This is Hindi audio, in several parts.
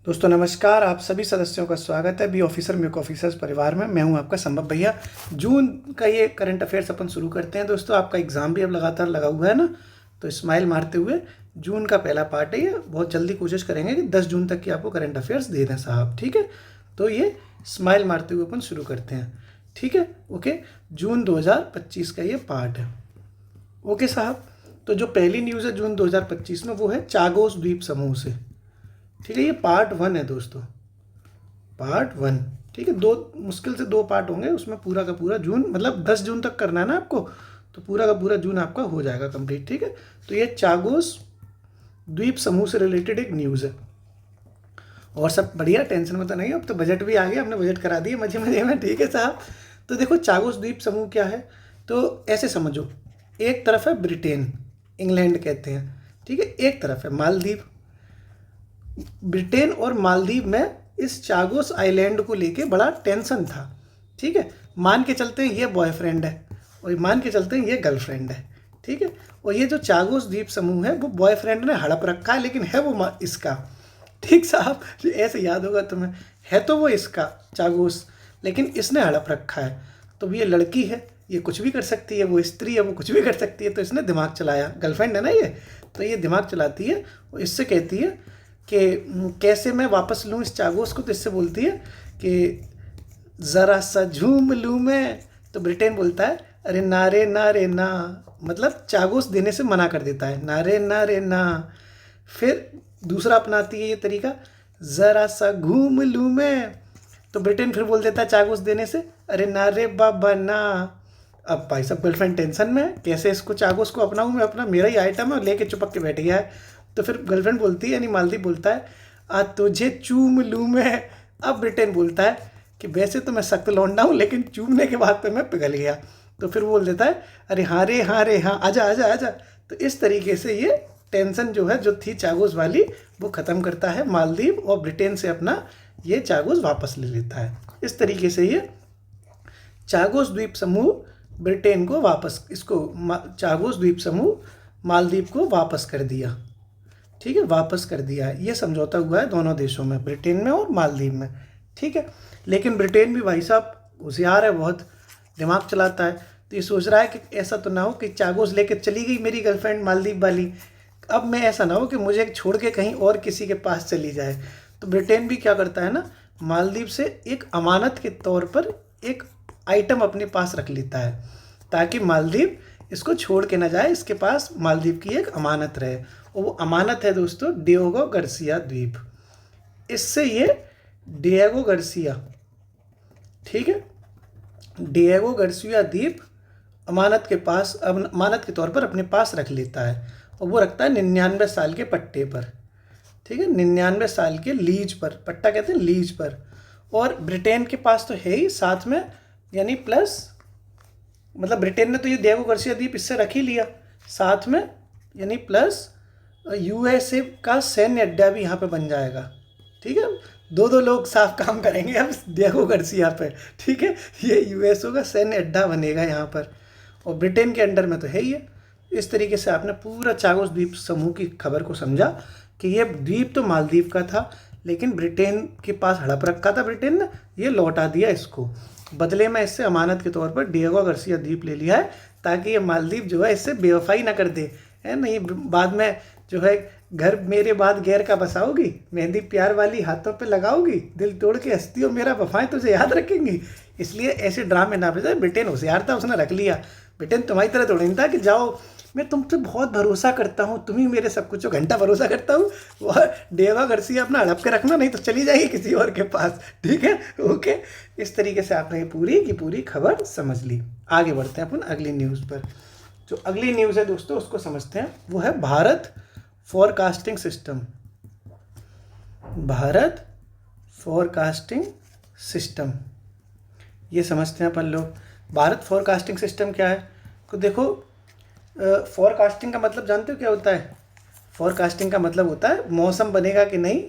दोस्तों नमस्कार, आप सभी सदस्यों का स्वागत है बी ऑफिसर म्यूक ऑफिसर्स परिवार में। मैं हूं आपका संभव भैया। जून का ये करंट अफेयर्स अपन शुरू करते हैं। दोस्तों आपका एग्ज़ाम भी अब लगातार लगा हुआ है ना, तो स्माइल मारते हुए जून का पहला पार्ट है ये। बहुत जल्दी कोशिश करेंगे कि 10 जून तक की आपको करंट अफेयर्स दे दें साहब, ठीक है। तो ये स्माइल मारते हुए अपन शुरू करते हैं, ठीक है। ओके, जून 2025 का ये पार्ट है। ओके साहब, तो जो पहली न्यूज़ है जून 2025 में वो है चागोस द्वीप समूह से, ठीक है। ये पार्ट 1 है दोस्तों, पार्ट 1, ठीक है। मुश्किल से 2 पार्ट होंगे उसमें। पूरा का पूरा जून, मतलब 10 जून तक करना है ना आपको, तो पूरा का पूरा जून आपका हो जाएगा कंप्लीट, ठीक है। तो ये चागोस द्वीप समूह से रिलेटेड एक न्यूज़ है। और सब बढ़िया, टेंशन में तो नहीं। अब तो बजट भी आ गया, हमने बजट करा दिए मजे मजे में, ठीक है साहब। तो देखो चागोस द्वीप समूह क्या है, तो ऐसे समझो, एक तरफ है ब्रिटेन, इंग्लैंड कहते हैं, ठीक है। एक तरफ है मालदीव। ब्रिटेन और मालदीव में इस चागोस आइलैंड को लेके बड़ा टेंशन था, ठीक है। मान के चलते हैं ये बॉयफ्रेंड है और मान के चलते हैं ये गर्लफ्रेंड है, ठीक है। और ये जो चागोस द्वीप समूह है वो बॉयफ्रेंड ने हड़प रखा है, लेकिन है वो इसका, ठीक साहब। ऐसे याद होगा तुम्हें, है तो वो इसका चागोस, लेकिन इसने हड़प रखा है। तो ये लड़की है, ये कुछ भी कर सकती है, वो स्त्री है, वो कुछ भी कर सकती है। तो इसने दिमाग चलाया, गर्लफ्रेंड है ना ये, तो ये दिमाग चलाती है और इससे कहती है कि कैसे मैं वापस लूँ इस चागोस को। तो इससे बोलती है कि ज़रा सा झूम लूँ मैं। तो ब्रिटेन बोलता है अरे ना रे ना रे ना, मतलब चागोस देने से मना कर देता है, ना रे ना रे ना। फिर दूसरा अपनाती है ये तरीका, ज़रा सा घूम लूँ मैं। तो ब्रिटेन फिर बोल देता है चागोस देने से, अरे ना रे बाबा ना। अब भाई साहब गर्लफ्रेंड टेंशन में है, कैसे इसको चागोस को अपनाऊँ मैं, अपना मेरा ही आइटम है, लेके चिपक के बैठ गया है। तो फिर गर्लफ्रेंड बोलती है, यानी मालदीव बोलता है, आ तुझे चूम लूँ मैं। अब ब्रिटेन बोलता है कि वैसे तो मैं सख्त लौंडा हूँ, लेकिन चूमने के बाद पे मैं पिघल गया। तो फिर वो बोल देता है अरे हाँ रे हाँ, आजा आजा आजा। तो इस तरीके से ये टेंशन जो है, जो थी चागोस वाली, वो ख़त्म करता है मालदीव, और ब्रिटेन से अपना ये चागोस वापस ले लेता है। इस तरीके से ये चागोस द्वीप समूह ब्रिटेन को वापस, चागोस द्वीप समूह मालदीव को वापस कर दिया, ठीक है, वापस कर दिया है। ये समझौता हुआ है दोनों देशों में, ब्रिटेन में और मालदीव में, ठीक है। लेकिन ब्रिटेन भी भाई साहब होशियार है, बहुत दिमाग चलाता है। तो ये सोच रहा है कि ऐसा तो ना हो कि चागोस लेके चली गई मेरी गर्लफ्रेंड मालदीव वाली, अब मैं ऐसा ना हो कि मुझे छोड़ के कहीं और किसी के पास चली जाए। तो ब्रिटेन भी क्या करता है ना, मालदीव से एक अमानत के तौर पर एक आइटम अपने पास रख लेता है, ताकि मालदीव इसको छोड़ के ना जाए, इसके पास मालदीव की एक अमानत रहे। और वो अमानत है दोस्तों डिएगो गार्सिया द्वीप। इससे ये डिएगो गार्सिया, ठीक है, डिएगो गार्सिया द्वीप अमानत के पास, अमानत के तौर पर अपने पास रख लेता है। और वो रखता है 99 साल के पट्टे पर, ठीक है, 99 साल के लीज पर, पट्टा कहते हैं लीज पर। और ब्रिटेन के पास तो है ही साथ में, यानी प्लस, मतलब ब्रिटेन ने तो ये डिएगो गार्सिया द्वीप इससे रख ही लिया साथ में, यानी प्लस यूएसए का सैन्य अड्डा भी यहाँ पे बन जाएगा, ठीक है। दो दो लोग साफ काम करेंगे अब डिएगो गार्सिया पे, ठीक है। ये यूएसओ का सैन्य अड्डा बनेगा यहाँ पर, और ब्रिटेन के अंडर में तो है ही है। इस तरीके से आपने पूरा चागोस द्वीप समूह की खबर को समझा कि ये द्वीप तो मालदीव का था, लेकिन ब्रिटेन के पास हड़प रखा था ब्रिटेन ने, ये लौटा दिया इसको। बदले में इससे अमानत के तौर पर डिएगो गार्सिया द्वीप ले लिया है, ताकि ये मालदीव जो है इससे बेवफाई ना कर दे, है ना। ये बाद में जो है, घर मेरे बाद गैर का बसाओगी, मेहंदी प्यार वाली हाथों पे लगाओगी, दिल तोड़ के हंसती हो मेरा, वफाएं तुझे याद रखेंगी। इसलिए ऐसे ड्रामे ना भेजा। ब्रिटेन होशियार था, उसने रख लिया। ब्रिटेन तुम्हारी तरह थोड़ी नहीं था कि जाओ मैं तुम पे बहुत भरोसा करता हूँ, तुम ही मेरे सब कुछ हो, घंटा भरोसा करता हूँ। वह डिएगो गार्सिया अपना हड़प के रखना, नहीं तो चली जाएगी किसी और के पास, ठीक है। ओके, इस तरीके से आपने ये पूरी की पूरी खबर समझ ली। आगे बढ़ते हैं अपन अगली न्यूज़ पर। जो अगली न्यूज़ है दोस्तों उसको समझते हैं, वो है Bharat forecasting system. Bharat forecasting system, ये समझते हैं अपन लोग। भारत फोरकास्टिंग सिस्टम क्या है, तो देखो, फोरकास्टिंग का मतलब जानते हो क्या होता है। फोरकास्टिंग का मतलब होता है मौसम बनेगा कि नहीं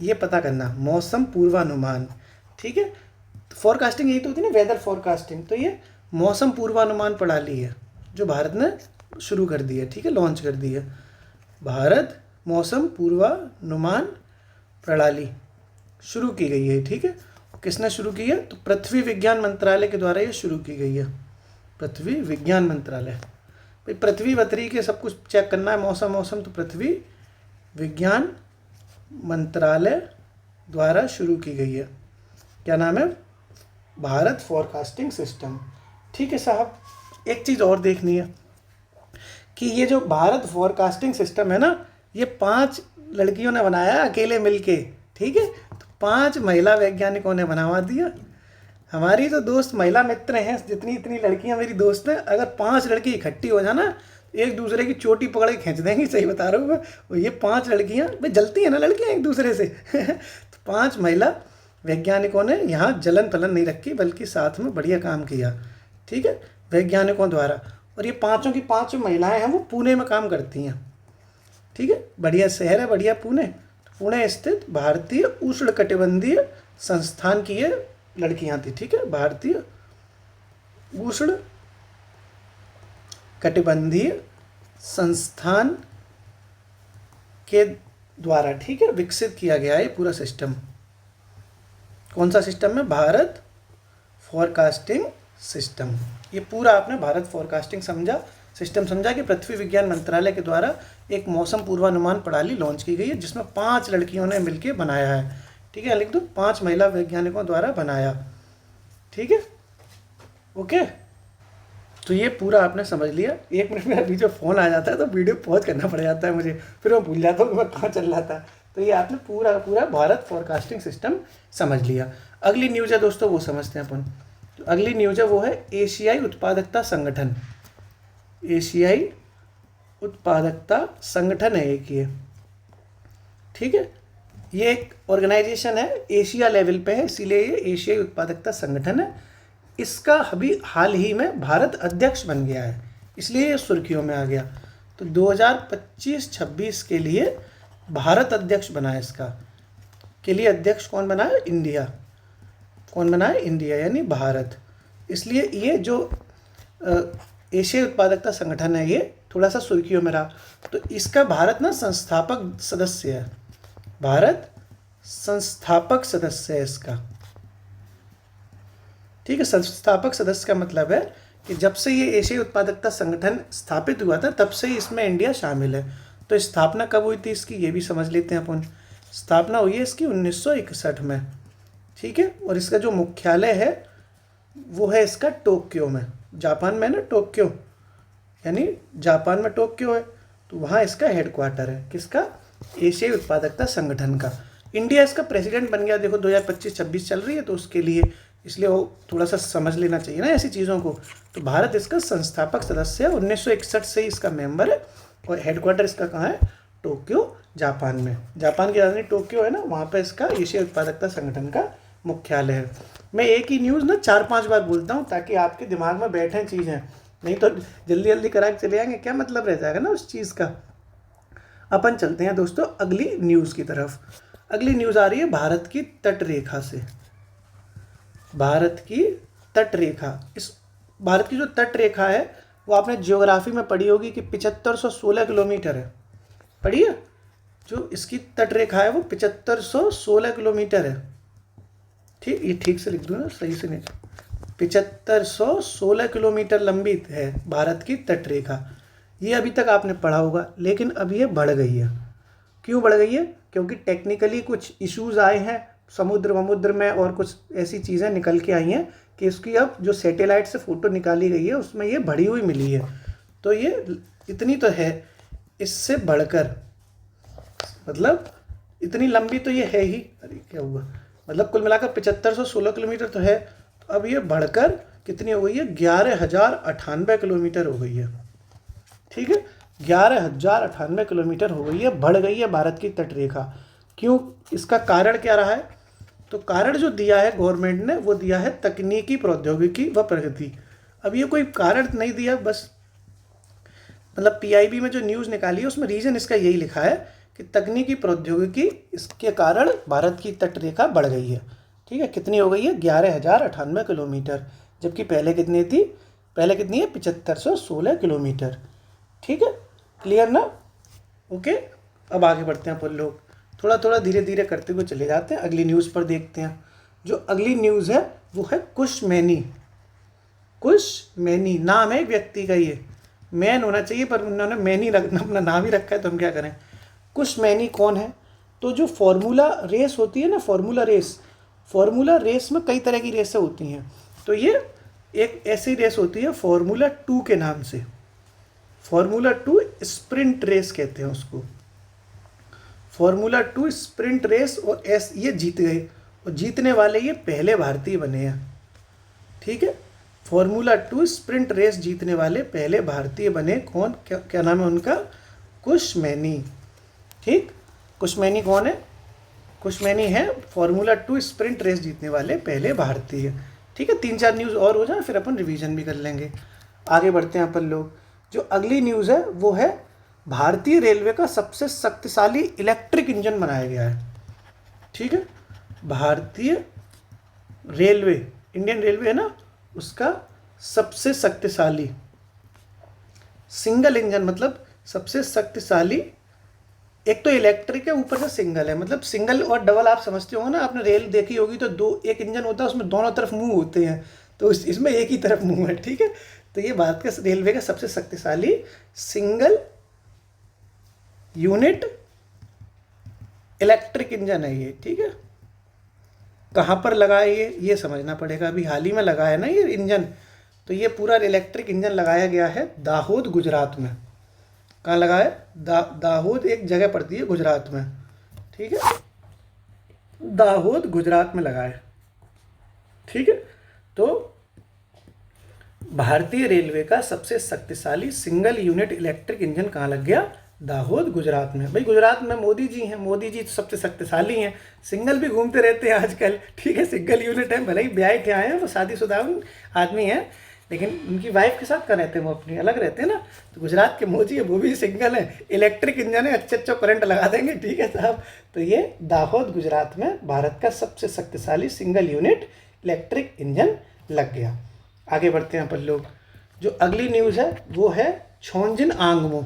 ये पता करना, मौसम पूर्वानुमान, ठीक है। तो फोरकास्टिंग यही तो होती है ना, वेदर फोरकास्टिंग। तो ये मौसम पूर्वानुमान प्रणाली है जो भारत ने शुरू कर दी है, ठीक है, लॉन्च कर दी है। भारत मौसम पूर्वानुमान प्रणाली, शुरू की गई है, ठीक है। किसने शुरू की है? तो पृथ्वी विज्ञान मंत्रालय के द्वारा ये शुरू की गई है, पृथ्वी विज्ञान मंत्रालय। भाई पृथ्वी वथरी के सब कुछ चेक करना है, मौसम, तो पृथ्वी विज्ञान मंत्रालय द्वारा शुरू की गई है। क्या नाम है? भारत फॉरकास्टिंग सिस्टम, ठीक है साहब। एक चीज़ और देखनी है कि ये जो भारत फॉरकास्टिंग सिस्टम है ना, ये 5 लड़कियों ने बनाया अकेले मिलके, ठीक है। तो 5 महिला वैज्ञानिकों ने बनवा दिया। हमारी जो दोस्त महिला मित्र हैं, जितनी इतनी लड़कियां मेरी दोस्त हैं, अगर 5 लड़की इकट्ठी हो जाना, एक दूसरे की चोटी पकड़ के खींच देंगी, सही बता रहा हूँ मैं। और ये 5 लड़कियां, भाई जलती हैं ना लड़कियां एक दूसरे से तो 5 महिला वैज्ञानिकों ने यहाँ जलन पलन नहीं रखी, बल्कि साथ में बढ़िया काम किया, ठीक है, वैज्ञानिकों द्वारा। और ये पाँचों की 5 महिलाएं हैं, वो पुणे में काम करती हैं, ठीक है। बढ़िया शहर है, बढ़िया पुणे। पुणे स्थित भारतीय उष्णकटिबंधीय संस्थान की ये लड़कियां थी, ठीक है। भारतीय उष्ण कटिबंधीय संस्थान के द्वारा, ठीक है, विकसित किया गया है पूरा सिस्टम। कौन सा सिस्टम है? Bharat forecasting system. ये पूरा आपने भारत फॉरकास्टिंग सिस्टम समझा कि पृथ्वी विज्ञान मंत्रालय के द्वारा एक मौसम पूर्वानुमान प्रणाली लॉन्च की गई है, जिसमें 5 लड़कियों ने मिलकर बनाया है, ठीक है। लिख दो, 5 महिला वैज्ञानिकों द्वारा बनाया, ठीक है, ओके। तो ये पूरा आपने समझ लिया। 1 मिनट में अभी जो फ़ोन आ जाता है तो वीडियो पॉज करना पड़ जाता है मुझे, फिर मैं भूल जाता हूँ कि मैं कहाँ चल रहा था। तो ये आपने पूरा भारत फॉरकास्टिंग सिस्टम समझ लिया। अगली न्यूज़ है दोस्तों, वो समझते हैं अपन। तो अगली न्यूज़ है वो है एशियाई उत्पादकता संगठन। एशियाई उत्पादकता संगठन है एक ये, ठीक है। ये एक ऑर्गेनाइजेशन है, एशिया लेवल पे है, इसीलिए ये एशियाई उत्पादकता संगठन है। इसका अभी हाल ही में भारत अध्यक्ष बन गया है, इसलिए ये सुर्खियों में आ गया। तो 2025-26 के लिए भारत अध्यक्ष बना है। इसका के लिए अध्यक्ष कौन बना है? इंडिया। कौन बना है? इंडिया, यानी भारत। इसलिए ये जो एशियाई उत्पादकता संगठन है, ये थोड़ा सा सुर्खियों में रहा। तो इसका भारत ना संस्थापक सदस्य है, भारत संस्थापक सदस्य है इसका, ठीक है। संस्थापक सदस्य का मतलब है कि जब से ये एशियाई उत्पादकता संगठन स्थापित हुआ था, तब से ही इसमें इंडिया शामिल है। तो स्थापना कब हुई थी इसकी, ये भी समझ लेते हैं अपन। स्थापना हुई है इसकी 1961 में, ठीक है। और इसका जो मुख्यालय है वो है इसका टोक्यो में, जापान में ना, टोक्यो यानी जापान में टोक्यो है, तो वहाँ इसका हेडक्वार्टर है। किसका? एशियाई उत्पादकता संगठन का। इंडिया इसका प्रेसिडेंट बन गया, देखो 2025-26 चल रही है, तो उसके लिए, इसलिए वो थोड़ा सा समझ लेना चाहिए ना ऐसी चीज़ों को। तो भारत इसका संस्थापक सदस्य है, 1961 से ही इसका मेंबर है। और हेडक्वार्टर इसका कहाँ है? टोक्यो, जापान में। जापान की राजधानी टोक्यो है ना, वहाँ पर इसका एशियाई उत्पादकता संगठन का मुख्यालय है। मैं एक ही न्यूज़ ना 4-5 बार बोलता हूँ ताकि आपके दिमाग में बैठे चीज़ें, नहीं तो जल्दी जल्दी करा के चले जाएंगे, क्या मतलब रह जाएगा ना उस चीज़ का। अपन चलते हैं दोस्तों अगली न्यूज़ की तरफ। अगली न्यूज़ आ रही है भारत की तट रेखा से। भारत की तट रेखा, इस भारत की जो तट रेखा है वो आपने जियोग्राफी में पढ़ी होगी कि 7516 किलोमीटर है। पढ़ी है? जो इसकी तट रेखा है वो 7516 किलोमीटर है, ठीक। ये ठीक से लिख दूँ ना, सही से नहीं, 7516 किलोमीटर लंबी है भारत की तट रेखा। ये अभी तक आपने पढ़ा होगा, लेकिन अब ये बढ़ गई है। क्यों बढ़ गई है? क्योंकि टेक्निकली कुछ इश्यूज आए हैं समुद्र में, और कुछ ऐसी चीज़ें निकल के आई हैं कि इसकी अब जो सैटेलाइट से फ़ोटो निकाली गई है उसमें ये बढ़ी हुई मिली है। तो ये इतनी तो है, इससे बढ़कर, मतलब इतनी लंबी तो ये है ही। अरे क्या हुआ, मतलब कुल मिलाकर 7516 किलोमीटर तो है। तो अब ये बढ़कर कितनी हो गई है? 11,098 किलोमीटर हो गई है, ठीक है। 11,098 किलोमीटर हो गई है, बढ़ गई है भारत की तट रेखा। क्यों? इसका कारण क्या रहा है? तो कारण जो दिया है गवर्नमेंट ने, वो दिया है तकनीकी प्रौद्योगिकी व प्रगति। अब ये कोई कारण नहीं दिया, बस मतलब पीआईबी में जो न्यूज़ निकाली है उसमें रीज़न इसका यही लिखा है कि तकनीकी प्रौद्योगिकी इसके कारण भारत की तट रेखा बढ़ गई है, ठीक है। कितनी हो गई है? 11,098 किलोमीटर, जबकि पहले कितनी थी? पहले कितनी है? 7516 किलोमीटर, ठीक है। क्लियर ना? ओके, अब आगे बढ़ते हैं अपन लोग। थोड़ा थोड़ा धीरे धीरे करते हुए चले जाते हैं। अगली न्यूज़ पर देखते हैं। जो अगली न्यूज़ है वो है कुशमैनी। कुशमैनी नाम है एक व्यक्ति का, ये मैन होना चाहिए पर उन्होंने मैनी अपना नाम ही रखा है, तो हम क्या करें। कुशमैनी कौन है? तो जो फार्मूला रेस होती है ना, फार्मूला रेस में कई तरह की रेसें होती हैं। तो ये एक ऐसी रेस होती है फार्मूला 2 के नाम से। फार्मूला 2 स्प्रिंट रेस कहते हैं उसको। फार्मूला 2 स्प्रिंट रेस, और ये जीत गए, और जीतने वाले ये पहले भारतीय बने हैं। ठीक है, फार्मूला 2 स्प्रिंट रेस जीतने वाले पहले भारतीय बने। कौन? क्या नाम है उनका? कुशमैनी। ठीक, कुशमैनी कौन है? कुशमैनी है फार्मूला 2 स्प्रिंट रेस जीतने वाले पहले भारतीय। ठीक है, 3-4 न्यूज़ और हो जाए फिर अपन रिवीजन भी कर लेंगे। आगे बढ़ते हैं अपन लोग। जो अगली न्यूज़ है वो है भारतीय रेलवे का सबसे शक्तिशाली इलेक्ट्रिक इंजन बनाया गया है। ठीक है, भारतीय रेलवे, इंडियन रेलवे है ना, उसका सबसे शक्तिशाली सिंगल इंजन, मतलब सबसे शक्तिशाली। एक तो इलेक्ट्रिक है, ऊपर से सिंगल है। मतलब सिंगल और डबल आप समझते होंगे ना, आपने रेल देखी होगी तो दो एक इंजन होता है, उसमें दोनों तरफ मुंह होते हैं, तो इसमें एक ही तरफ मुंह है। ठीक है, तो ये भारत का रेलवे का सबसे शक्तिशाली सिंगल यूनिट इलेक्ट्रिक इंजन है ये। ठीक है, कहाँ पर लगा है ये समझना पड़ेगा। अभी हाल ही में लगा है ना ये इंजन, तो ये पूरा इलेक्ट्रिक इंजन लगाया गया है दाहोद गुजरात में। कहाँ लगा है? दाहोद एक जगह पड़ती है गुजरात में। ठीक है, दाहोद गुजरात में लगा है। ठीक है, तो भारतीय रेलवे का सबसे शक्तिशाली सिंगल यूनिट इलेक्ट्रिक इंजन कहाँ लग गया? दाहोद गुजरात में। भाई गुजरात में मोदी जी हैं, मोदी जी तो सबसे शक्तिशाली हैं। सिंगल भी घूमते रहते हैं आजकल। ठीक है, सिंगल यूनिट है, भले ही ब्याह के आए हैं, वो शादीशुदा आदमी हैं, लेकिन उनकी वाइफ के साथ कहाँ रहते हैं? वो अपनी अलग रहते हैं ना। तो गुजरात के मोदी है, वो भी सिंगल है, इलेक्ट्रिक इंजन है, अच्छे करंट लगा देंगे। ठीक है साहब, तो ये दाहोद गुजरात में भारत का सबसे शक्तिशाली सिंगल यूनिट इलेक्ट्रिक इंजन लग गया। आगे बढ़ते हैं अपन लोग। जो अगली न्यूज़ है वो है छोंजिन आंगमो।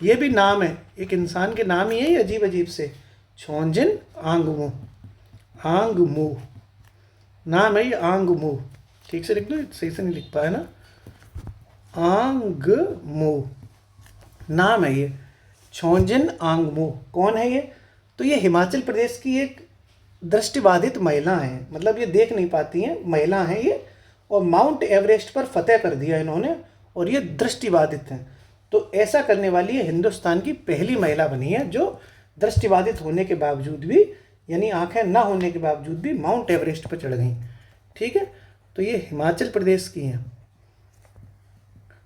ये भी नाम है, एक इंसान के नाम ही है ये, अजीब अजीब से। छोंजिन आंगमो, आंगमो नाम है ये, आंगमो। ठीक से लिख लो, सही से नहीं लिख पाया ना। आंगमो नाम है ये, छोंजिन आंगमो। कौन है ये? तो ये हिमाचल प्रदेश की एक दृष्टिबाधित महिला हैं, मतलब ये देख नहीं पाती हैं, महिला हैं ये, और माउंट एवरेस्ट पर फतेह कर दिया इन्होंने, और ये दृष्टिबाधित हैं। तो ऐसा करने वाली ये हिंदुस्तान की पहली महिला बनी है जो दृष्टिबाधित होने के बावजूद भी, यानी आंखें ना होने के बावजूद भी माउंट एवरेस्ट पर चढ़ गई। ठीक है, तो ये हिमाचल प्रदेश की हैं।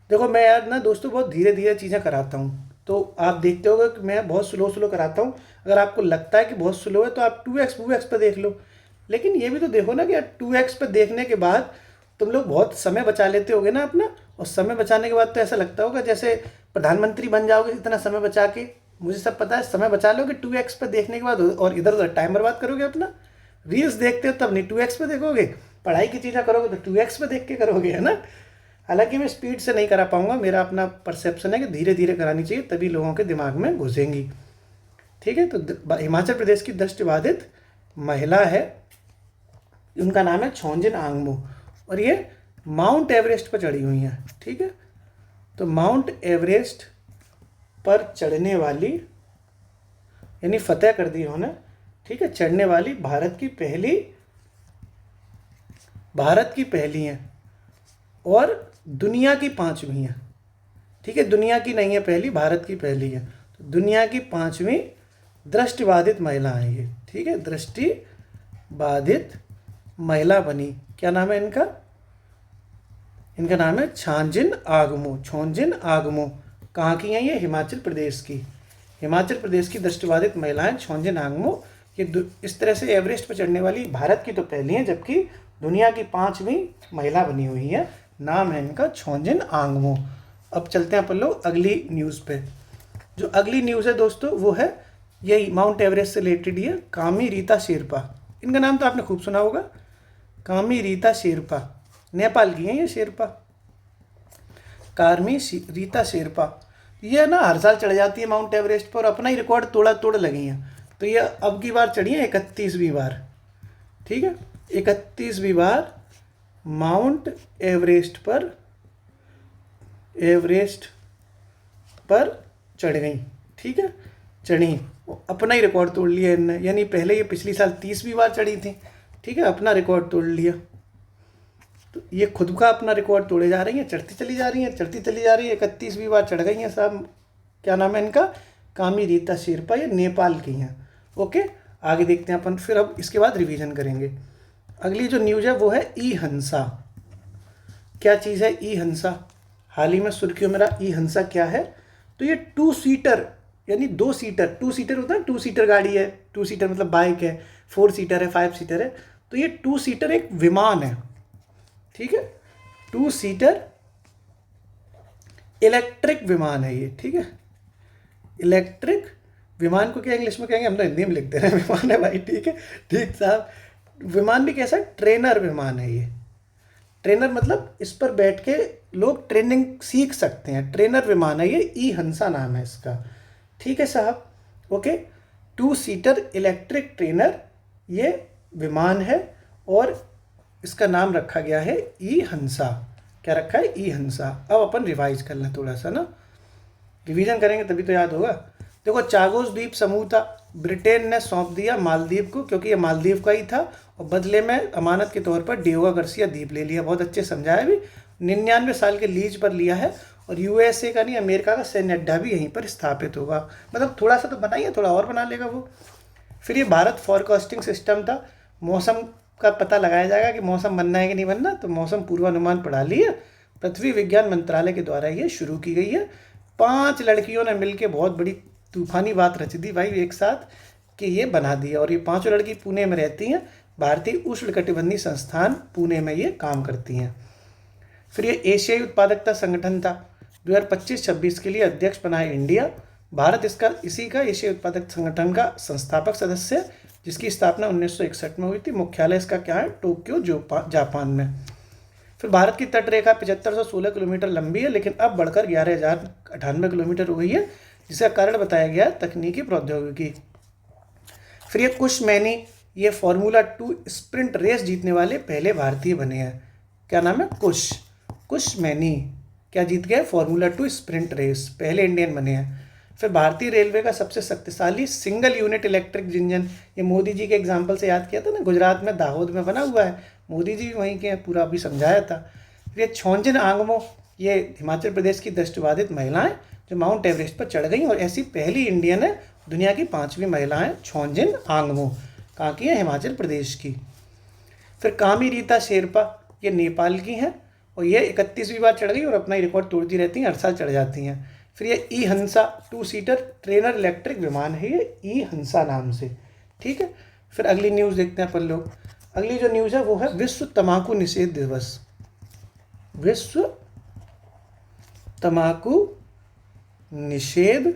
देखो मैं यार ना दोस्तों बहुत धीरे धीरे चीज़ें कराता हूँ, तो आप देखते होगे कि मैं बहुत स्लो कराता हूँ। अगर आपको लगता है कि बहुत स्लो है तो आप 2x पर देख लो, लेकिन ये भी तो देखो ना कि यार 2x पर देखने के बाद तुम लोग बहुत समय बचा लेते होगे ना अपना, और समय बचाने के बाद तो ऐसा लगता होगा जैसे प्रधानमंत्री बन जाओगे इतना समय बचा के। मुझे सब पता है, समय बचा लोगे 2x पर देखने के बाद, और इधर उधर टाइम बर्बाद करोगे अपना। रील्स देखते हो तब नहीं 2x पर देखोगे, पढ़ाई की चीज़ें करोगे तो 2x पर देख के करोगे, है ना। हालांकि मैं स्पीड से नहीं करा पाऊंगा, मेरा अपना परसेप्शन है कि धीरे धीरे करानी चाहिए, तभी लोगों के दिमाग में घुसेंगी। ठीक है, तो हिमाचल प्रदेश की दृष्टिबाधित महिला है, उनका नाम है छोंजिन आंगमो, और ये माउंट एवरेस्ट पर चढ़ी हुई हैं। ठीक है, तो माउंट एवरेस्ट पर चढ़ने वाली, यानी फतेह कर दी उन्होंने। ठीक है, चढ़ने वाली भारत की पहली हैं, और दुनिया की 5वीं है। ठीक है, दुनिया की नहीं है पहली, भारत की पहली है। तो दुनिया की 5वीं दृष्टिबाधित महिला है ये। ठीक है, दृष्टिबाधित महिला बनी। क्या नाम है इनका? इनका नाम है छोंजिन आंगमो। छोंजिन आंगमो कहाँ की हैं ये? हिमाचल प्रदेश की। हिमाचल प्रदेश की दृष्टिबाधित महिलाएं छोंजिन आंगमो, ये इस तरह से एवरेस्ट पर चढ़ने वाली भारत की तो पहली हैं, जबकि दुनिया की 5वीं महिला बनी हुई है। नाम है इनका छोंजिन आंगमो। अब चलते हैं अपन लोग अगली न्यूज़ पे। जो अगली न्यूज़ है दोस्तों वो है यही माउंट एवरेस्ट से रिलेटेड ही है, कामी रीता शेरपा। इनका नाम तो आपने खूब सुना होगा, कामी रीता शेरपा। नेपाल की हैं ये शेरपा, कामी रीता शेरपा। ये ना हर साल चढ़ जाती है माउंट एवरेस्ट पर, अपना ही रिकॉर्ड तोड़ लगी हैं। तो ये अब की बार चढ़ी है 31वीं बार, ठीक है, 31वीं बार माउंट एवरेस्ट पर चढ़ गई, ठीक है, चढ़ी, अपना ही रिकॉर्ड तोड़ लिया इनने, यानी पहले ये पिछली साल 30वीं बार चढ़ी थी, ठीक है, अपना रिकॉर्ड तोड़ लिया। तो ये खुद का अपना रिकॉर्ड तोड़े जा रही हैं, चढ़ती चली जा रही हैं, चढ़ती चली जा रही है, 31वीं बार चढ़ गई हैं साहब। क्या नाम है इनका? कामी रीता शेरपा, ये नेपाल की हैं। ओके, आगे देखते हैं अपन, फिर अब इसके बाद रिवीजन करेंगे। अगली जो न्यूज़ है वो है ई हंसा। क्या चीज़ है ई हंसा? हाल ही में सुर्खियों में रहा ई हंसा क्या है? तो ये 2 सीटर यानी 2 सीटर, 2 सीटर होता है, 2 सीटर गाड़ी है, 2 सीटर मतलब बाइक है, 4 सीटर है, 5 सीटर है, तो ये 2 सीटर एक विमान है, ठीक है, 2 सीटर इलेक्ट्रिक विमान है ये, ठीक है। इलेक्ट्रिक विमान को क्या इंग्लिश में कहेंगे, हम तो हिंदी में लिख दे रहे हैं, विमान है भाई, ठीक है, ठीक साहब। विमान भी कैसा? ट्रेनर विमान है ये। ट्रेनर मतलब इस पर बैठ के लोग ट्रेनिंग सीख सकते हैं, ट्रेनर विमान है ये, ई हंसा नाम है इसका, ठीक है साहब। ओके, 2 सीटर इलेक्ट्रिक ट्रेनर ये विमान है और इसका नाम रखा गया है ई हंसा। क्या रखा है? ई हंसा। अब अपन रिवाइज कर लें थोड़ा सा ना, रिवीजन करेंगे तभी तो याद होगा। देखो, चागोस द्वीप समूह था, ब्रिटेन ने सौंप दिया मालदीव को, क्योंकि ये मालदीव का ही था, और बदले में अमानत के तौर पर डियोगा गार्सिया द्वीप ले लिया। बहुत अच्छे समझाया भी, 99 साल के लीज पर लिया है, और यूएसए का नहीं, अमेरिका का सैन्य अड्डा भी यहीं पर स्थापित होगा। मतलब थोड़ा सा तो बनाइए, थोड़ा और बना लेगा वो। फिर ये भारत फॉरकास्टिंग सिस्टम था, मौसम का पता लगाया जाएगा कि मौसम बनना है कि नहीं बनना, तो मौसम पूर्वानुमान प्रणाली है, पृथ्वी विज्ञान मंत्रालय के द्वारा ये शुरू की गई है। 5 लड़कियों ने मिलकर बहुत बड़ी तूफानी बात रच दी भाई एक साथ, कि ये बना दिया, और ये 5 लड़की पुणे में रहती हैं, भारतीय उष्णकटिबंधीय संस्थान पुणे में ये काम करती हैं। फिर ये एशियाई उत्पादकता संगठन था, 2025-26 के लिए अध्यक्ष बना है इंडिया। भारत इसी का एशियाई उत्पादक संगठन का संस्थापक सदस्य है, जिसकी स्थापना 1961 में हुई थी। मुख्यालय इसका क्या है? टोक्यो, जापान में। फिर भारत की तटरेखा 7516 किलोमीटर लंबी है, लेकिन अब बढ़कर 11098 किलोमीटर हो गई है, जिसका कारण बताया गया है तकनीकी प्रौद्योगिकी। फिर ये कुश मैनी, ये फार्मूला 2 स्प्रिंट रेस जीतने वाले पहले भारतीय बने हैं। क्या नाम है? कुश मैनी क्या जीत गए? फार्मूला 2 स्प्रिंट रेस, पहले इंडियन बने हैं। फिर भारतीय रेलवे का सबसे शक्तिशाली सिंगल यूनिट इलेक्ट्रिक इंजन, ये मोदी जी के एग्जाम्पल से याद किया था ना, गुजरात में दाहोद में बना हुआ है, मोदी जी भी वहीं के हैं, पूरा अभी समझाया था। फिर ये छोंजिन आंगमो, ये हिमाचल प्रदेश की दृष्टिबाधित महिलाएं जो माउंट एवरेस्ट पर चढ़ गई, और ऐसी पहली इंडियन है, दुनिया की 5वीं महिलाएं छोंजिन आंगमो, कहाँ की है? हिमाचल प्रदेश की। फिर कामी रीता शेरपा, ये नेपाल की हैं, और ये 31वीं बार चढ़ गई और अपना ही रिकॉर्ड तोड़ती रहती हैं, हर साल चढ़ जाती हैं। फिर ये ई हंसा 2 सीटर ट्रेनर इलेक्ट्रिक विमान है ये, ई हंसा नाम से, ठीक है। फिर अगली न्यूज़ देखते हैं अपन लोग। अगली जो न्यूज़ है वो है विश्व तंबाकू निषेध दिवस। विश्व तंबाकू निषेध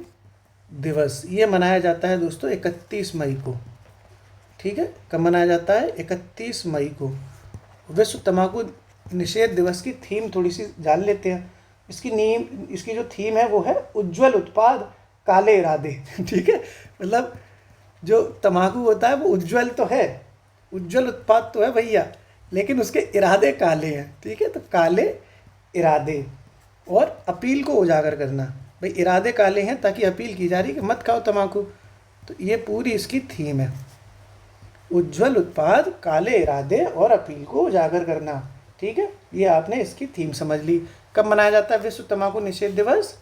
दिवस ये मनाया जाता है दोस्तों 31 मई को, ठीक है। कब मनाया जाता है? 31 मई को। विश्व तंबाकू निषेध दिवस की थीम थोड़ी सी जान लेते हैं। इसकी जो थीम है वो है उज्ज्वल उत्पाद काले इरादे, ठीक है। मतलब जो तंबाकू होता है वो उज्ज्वल तो है, उज्ज्वल उत्पाद तो है भैया, लेकिन उसके इरादे काले हैं, ठीक है। तो काले इरादे और अपील को उजागर करना, भाई इरादे काले हैं ताकि अपील की जा रही है कि मत खाओ तंबाकू। तो ये पूरी इसकी थीम है, उज्ज्वल उत्पाद काले इरादे और अपील को उजागर करना, ठीक है। ये आपने इसकी थीम समझ ली। कब मनाया जाता है विश्व तंबाकू निषेध दिवस?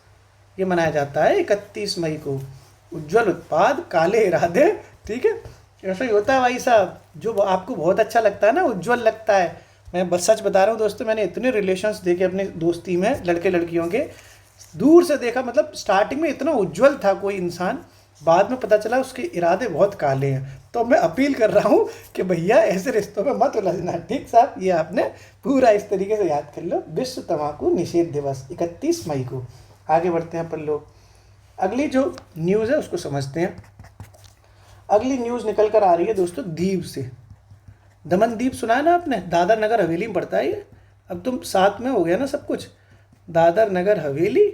ये मनाया जाता है 31 मई को। उज्ज्वल उत्पाद काले इरादे, ठीक है। ऐसा ही होता है भाई साहब, जो आपको बहुत अच्छा लगता है ना, उज्ज्वल लगता है। मैं बस सच बता रहा हूँ दोस्तों, मैंने इतने रिलेशंस देखे अपनी दोस्ती में, लड़के लड़कियों के, दूर से देखा, मतलब स्टार्टिंग में इतना उज्ज्वल था कोई इंसान, बाद में पता चला उसके इरादे बहुत काले हैं। तो मैं अपील कर रहा हूँ कि भैया ऐसे रिश्तों में मत उलझना, ठीक साहब। ये आपने पूरा इस तरीके से याद कर लो, विश्व तंबाकू निषेध दिवस 31 मई को। आगे बढ़ते हैं अपन लोग, अगली जो न्यूज़ है उसको समझते हैं। अगली न्यूज़ निकल कर आ रही है दोस्तों दीव से। दमन दीव सुना है ना आपने? दादर नगर हवेली में पड़ता है ये। अब तुम साथ में हो गया ना सब कुछ, दादर नगर हवेली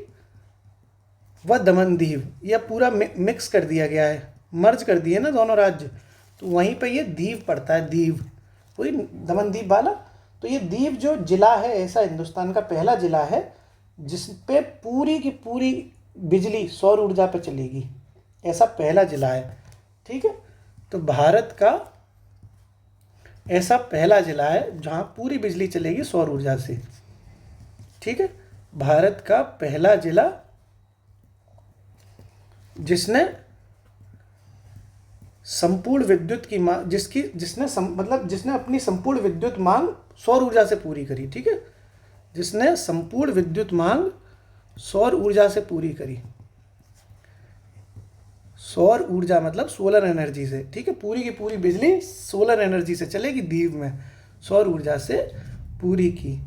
व दमन दीव, यह पूरा मिक्स कर दिया गया है, मर्ज कर दिए ना दोनों राज्य, तो वहीं पे ये दीव पड़ता है, दीव, वही दमन दीव वाला। तो ये दीव जो जिला है, ऐसा हिंदुस्तान का पहला जिला है जिस पे पूरी की पूरी बिजली सौर ऊर्जा पे चलेगी, ऐसा पहला जिला है। ठीक है, तो भारत का ऐसा पहला जिला है जहाँ पूरी बिजली चलेगी सौर ऊर्जा से। ठीक है, भारत का पहला जिला जिसने संपूर्ण विद्युत की मांग, जिसने अपनी संपूर्ण विद्युत मांग सौर ऊर्जा से पूरी करी। ठीक है, जिसने संपूर्ण विद्युत मांग सौर ऊर्जा से पूरी करी। सौर ऊर्जा मतलब सोलर एनर्जी से। ठीक है, पूरी की पूरी बिजली सोलर एनर्जी से चलेगी दीव में, सौर ऊर्जा से पूरी की।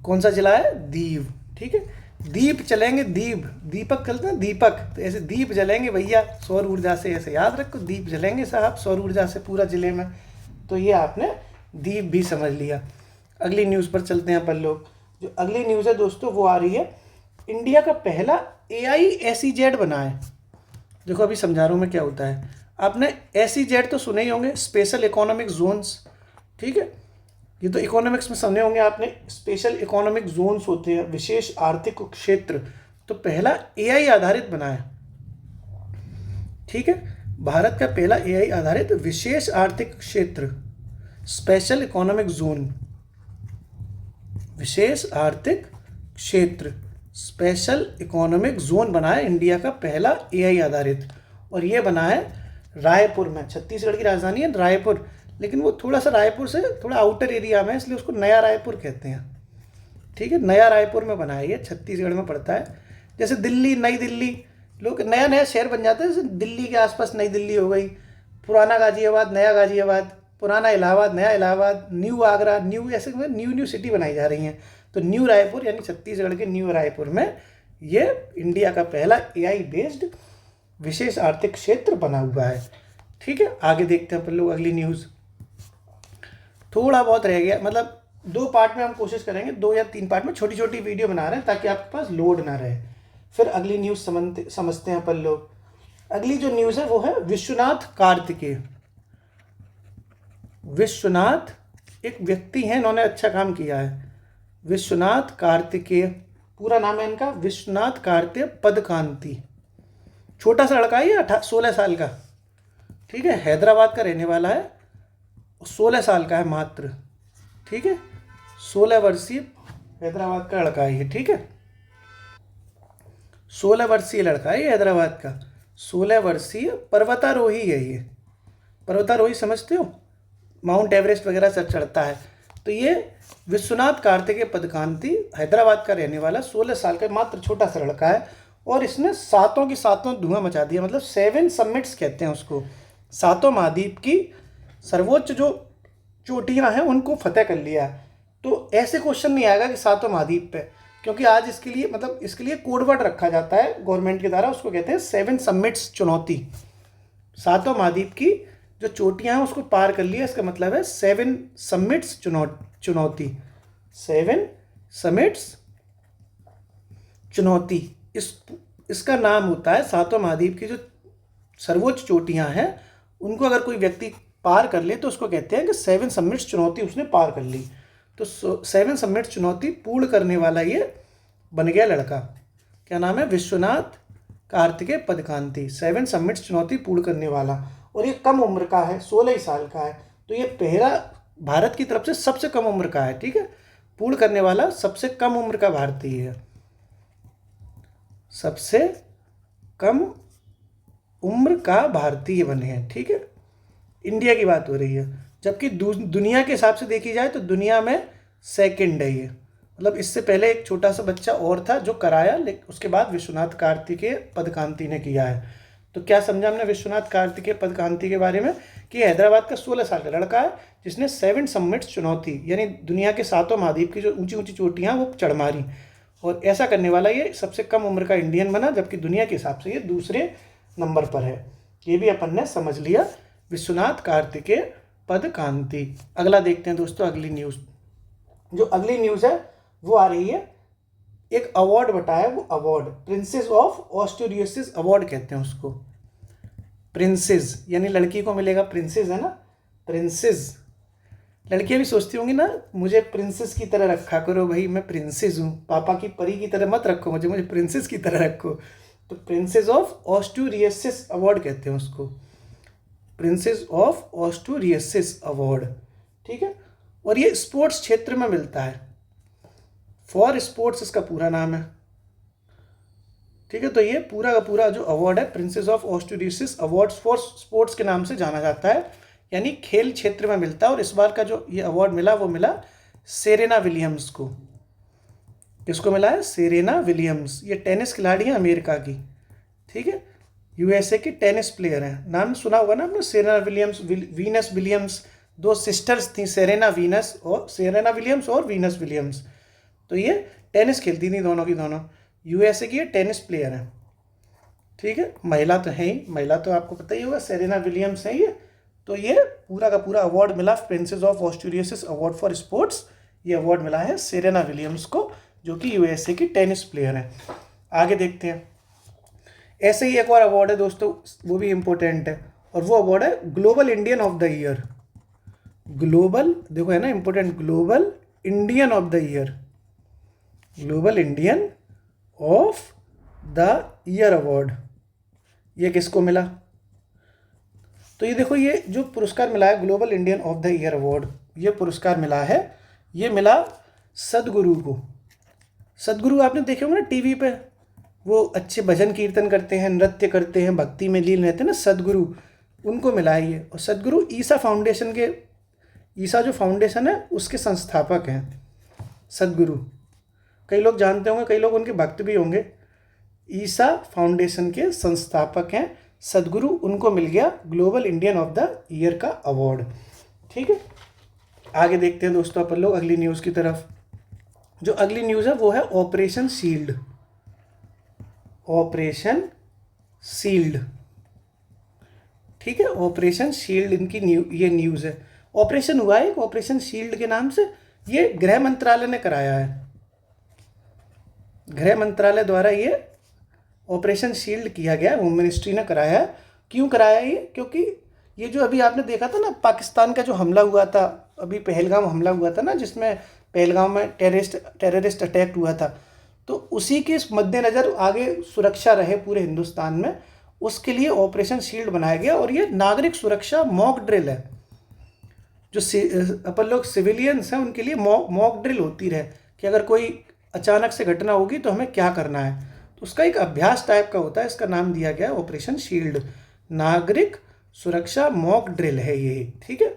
कौन सा जिला है? दीव। ठीक है, दीप चलेंगे, दीप, दीपक चलते हैं दीपक, तो ऐसे दीप जलेंगे भैया सौर ऊर्जा से, ऐसे याद रखो, दीप जलेंगे साहब सौर ऊर्जा से पूरा जिले में। तो ये आपने दीप भी समझ लिया। अगली न्यूज़ पर चलते हैं अपन लोग। जो अगली न्यूज़ है दोस्तों वो आ रही है, इंडिया का पहला AISEZ बना है। देखो अभी समझा रहा हूँ मैं क्या होता है। आपने SEZ तो सुने ही होंगे, स्पेशल इकोनॉमिक जोन्स। ठीक है, ये तो इकोनॉमिक्स में सुने होंगे आपने, स्पेशल इकोनॉमिक जोन्स होते हैं, विशेष आर्थिक क्षेत्र। तो पहला AI आधारित बना है। ठीक है, भारत का पहला AI आधारित विशेष आर्थिक क्षेत्र, स्पेशल इकोनॉमिक जोन, विशेष आर्थिक क्षेत्र, स्पेशल इकोनॉमिक जोन बना है इंडिया का पहला AI आधारित। और ये बना है रायपुर में, छत्तीसगढ़ की राजधानी है रायपुर, लेकिन वो थोड़ा सा रायपुर से थोड़ा आउटर एरिया में, इसलिए उसको नया रायपुर कहते हैं। ठीक है, नया रायपुर में बना है ये, छत्तीसगढ़ में पड़ता है। जैसे दिल्ली, नई दिल्ली, लोग नया नया शहर बन जाता है, जैसे दिल्ली के आसपास नई दिल्ली हो गई, पुराना गाजियाबाद नया गाजियाबाद, पुराना इलाहाबाद नया इलाहाबाद, न्यू आगरा, न्यू, ऐसे न्यू सिटी बनाई जा रही हैं। तो न्यू रायपुर यानी छत्तीसगढ़ के न्यू रायपुर में ये इंडिया का पहला AI बेस्ड विशेष आर्थिक क्षेत्र बना हुआ है। ठीक है, आगे देखते हैं अपन लोग अगली न्यूज़। थोड़ा बहुत रह गया, मतलब 2 पार्ट में हम कोशिश करेंगे, 2 या 3 पार्ट में, छोटी छोटी वीडियो बना रहे हैं ताकि आपके पास लोड ना रहे। फिर अगली न्यूज़ समझते हैं अपन लोग। अगली जो न्यूज़ है वो है विश्वनाथ कार्तिकेय। विश्वनाथ एक व्यक्ति हैं, इन्होंने अच्छा काम किया है। विश्वनाथ कार्तिकेय, पूरा नाम है इनका विश्वनाथ कार्तिकेय पदकांति। छोटा सा लड़का है ये, 16 साल का। ठीक है, हैदराबाद का रहने वाला है, 16 साल का है मात्र। ठीक है, 16 वर्षीय हैदराबाद का लड़का है ये। ठीक है, 16 वर्षीय लड़का है ये हैदराबाद का, 16 वर्षीय पर्वतारोही है ये। पर्वतारोही समझते हो, माउंट एवरेस्ट वगैरह सब चढ़ता है। तो ये विश्वनाथ कार्तिकेय पदकांति हैदराबाद का रहने वाला 16 साल का मात्र छोटा सा लड़का है, और इसने सातों की सातों धुआं मचा दिया, मतलब 7 समिट्स कहते हैं उसको, सातों महाद्वीप की सर्वोच्च जो चोटियां हैं उनको फतेह कर लिया। तो ऐसे क्वेश्चन नहीं आएगा कि सातों महाद्वीप पे, क्योंकि आज इसके लिए, मतलब इसके लिए कोडवर्ड रखा जाता है गवर्नमेंट के द्वारा, उसको कहते हैं 7 समिट्स चुनौती। सातों महाद्वीप की जो चोटियां हैं उसको पार कर लिया, इसका मतलब है 7 समिट्स चुनौती, 7 समिट्स चुनौती। इसका नाम होता है, सातों महाद्वीप की जो सर्वोच्च चोटियां हैं उनको अगर कोई व्यक्ति पार कर ले तो उसको कहते हैं कि 7 समिट्स चुनौती उसने पार कर ली। तो 7 समिट्स चुनौती पूर्ण करने वाला ये बन गया लड़का। क्या नाम है? विश्वनाथ कार्तिकेय पदकांति, 7 समिट्स चुनौती पूर्ण करने वाला। और ये कम उम्र का है, 16 साल का है। तो ये पहला भारत की तरफ से सबसे कम उम्र का है। ठीक है, पूर्ण करने वाला सबसे कम उम्र का भारतीय है, सबसे कम उम्र का भारतीय बने हैं। ठीक है, इंडिया की बात हो रही है, जबकि दुनिया के हिसाब से देखी जाए तो दुनिया में सेकंड है ये। मतलब इससे पहले एक छोटा सा बच्चा और था जो कराया, लेकिन उसके बाद विश्वनाथ कार्तिकेय पदकांति ने किया है। तो क्या समझा हमने विश्वनाथ कार्तिकेय पदकांति के बारे में, कि हैदराबाद का 16 साल का लड़का है जिसने 7 समिट्स चुनौती, यानी दुनिया के सातों महाद्वीप की जो ऊंची ऊंची चोटियाँ वो चढ़ मारी, और ऐसा करने वाला ये सबसे कम उम्र का इंडियन बना, जबकि दुनिया के हिसाब से ये दूसरे नंबर पर है। ये भी अपन ने समझ लिया, विश्वनाथ कार्तिकेय पदकांति। अगला देखते हैं दोस्तों, अगली न्यूज़। जो अगली न्यूज़ है वो आ रही है, एक अवार्ड बटा है, वो अवार्ड प्रिंसेस ऑफ ऑस्ट्रेरियसिस अवार्ड कहते हैं उसको। प्रिंसेस, यानी लड़की को मिलेगा प्रिंसेस, है ना, प्रिंसेस। लड़कियां भी सोचती होंगी ना, मुझे प्रिंसेस की तरह रखा करो भाई, मैं प्रिंसेस हूँ, पापा की परी की तरह मत रखो मुझे, मुझे प्रिंसेस की तरह रखो। तो प्रिंसेस ऑफ ऑस्ट्यूरियसिस अवार्ड कहते हैं उसको, प्रिंसेस ऑफ ऑस्ट्यूरियसिस अवार्ड, ठीक है। और ये स्पोर्ट्स क्षेत्र में मिलता है, फॉर स्पोर्ट्स इसका पूरा नाम है, ठीक है। तो ये पूरा का पूरा जो अवार्ड है princess of Asturias awards for sports के नाम से जाना जाता है, यानी खेल क्षेत्र में मिलता है। और इस बार का जो ये अवार्ड मिला वो मिला सेरेना विलियम्स को। किसको मिला है? Serena Williams. ये टेनिस खिलाड़ी हैं अमेरिका की, ठीक है, यूएसए की टेनिस प्लेयर हैं। नाम सुना होगा ना आपने, सेरेना विलियम्स, वीनस विलियम्स, दो सिस्टर्स थी, सेरेना विलियम्स और वीनस विलियम्स। तो ये टेनिस खेलती थी दोनों की दोनों, यूएसए की ये टेनिस प्लेयर हैं, ठीक है। महिला तो है ही, महिला तो आपको पता ही होगा, सेरेना विलियम्स है ये। तो ये पूरा का पूरा अवार्ड मिला, princess of Asturias award for sports, ये अवार्ड मिला है सेरेना विलियम्स को, जो कि यूएसए की टेनिस प्लेयर है। आगे देखते हैं। ऐसे ही एक और अवार्ड है दोस्तों, वो भी इम्पोर्टेंट है, और वो अवार्ड है global Indian of the year. Global, देखो है ना important, global Indian of the year, global Indian of the year award, ये किसको मिला? तो ये देखो, ये जो पुरस्कार मिला है global Indian of the year award, ये पुरस्कार मिला है, ये मिला सदगुरु को। सदगुरु आपने देखे होंगे ना टीवी पे, वो अच्छे भजन कीर्तन करते हैं, नृत्य करते हैं, भक्ति में लीन रहते हैं ना, सदगुरु, उनको मिला है ये। और सदगुरु ईसा फाउंडेशन के, ईसा जो फाउंडेशन है उसके संस्थापक हैं सदगुरु। कई लोग जानते होंगे, कई लोग उनके भक्त भी होंगे। ईसा फाउंडेशन के संस्थापक हैं सदगुरु, उनको मिल गया global Indian of the year का अवार्ड, ठीक है। आगे देखते हैं दोस्तों अपन लोग अगली न्यूज़ की तरफ। जो अगली न्यूज़ है वो है ऑपरेशन शील्ड, ऑपरेशन शील्ड, ठीक है। ऑपरेशन शील्ड इनकी ये न्यूज़ है। ऑपरेशन हुआ है ऑपरेशन शील्ड के नाम से, ये गृह मंत्रालय ने कराया है, गृह मंत्रालय द्वारा ये ऑपरेशन शील्ड किया गया, होम मिनिस्ट्री ने कराया है। क्यों कराया ये? क्योंकि ये जो अभी आपने देखा था ना, पाकिस्तान का जो हमला हुआ था, अभी पहलगाम हमला हुआ था ना, जिसमें पहलगाम में टेररिस्ट अटैक हुआ था, तो उसी के मद्देनज़र आगे सुरक्षा रहे पूरे हिंदुस्तान में, उसके लिए ऑपरेशन शील्ड बनाया गया। और ये नागरिक सुरक्षा मॉक ड्रिल है, जो अपन लोग सिविलियंस हैं उनके लिए मॉक ड्रिल होती रहे कि अगर कोई अचानक से घटना होगी तो हमें क्या करना है, तो उसका एक अभ्यास टाइप का होता है। इसका नाम दिया गया ऑपरेशन शील्ड, नागरिक सुरक्षा मॉक ड्रिल है ये, ठीक है।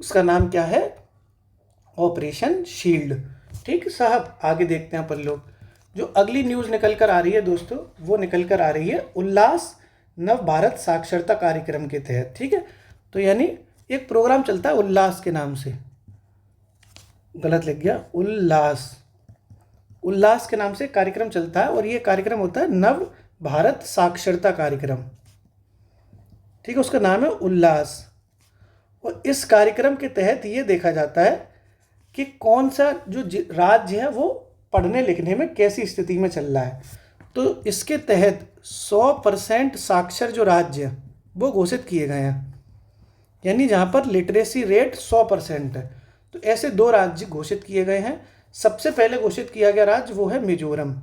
उसका नाम क्या है? ऑपरेशन शील्ड, ठीक साहब। आगे देखते हैं अपन लोग। जो अगली न्यूज़ निकल कर आ रही है दोस्तों, वो निकल कर आ रही है उल्लास नव भारत साक्षरता कार्यक्रम के तहत, ठीक है। तो यानी एक प्रोग्राम चलता है उल्लास के नाम से, गलत लिख गया, उल्लास के नाम से कार्यक्रम चलता है, और ये कार्यक्रम होता है नव भारत साक्षरता कार्यक्रम, ठीक है। उसका नाम है उल्लास। और इस कार्यक्रम के तहत ये देखा जाता है कि कौन सा जो राज्य है वो पढ़ने लिखने में कैसी स्थिति में चल रहा है। तो इसके तहत 100% साक्षर जो राज्य हैं वो घोषित किए गए हैं, यानी जहाँ पर लिटरेसी रेट 100% है। तो ऐसे 2 राज्य घोषित किए गए हैं। सबसे पहले घोषित किया गया राज्य वो है मिजोरम,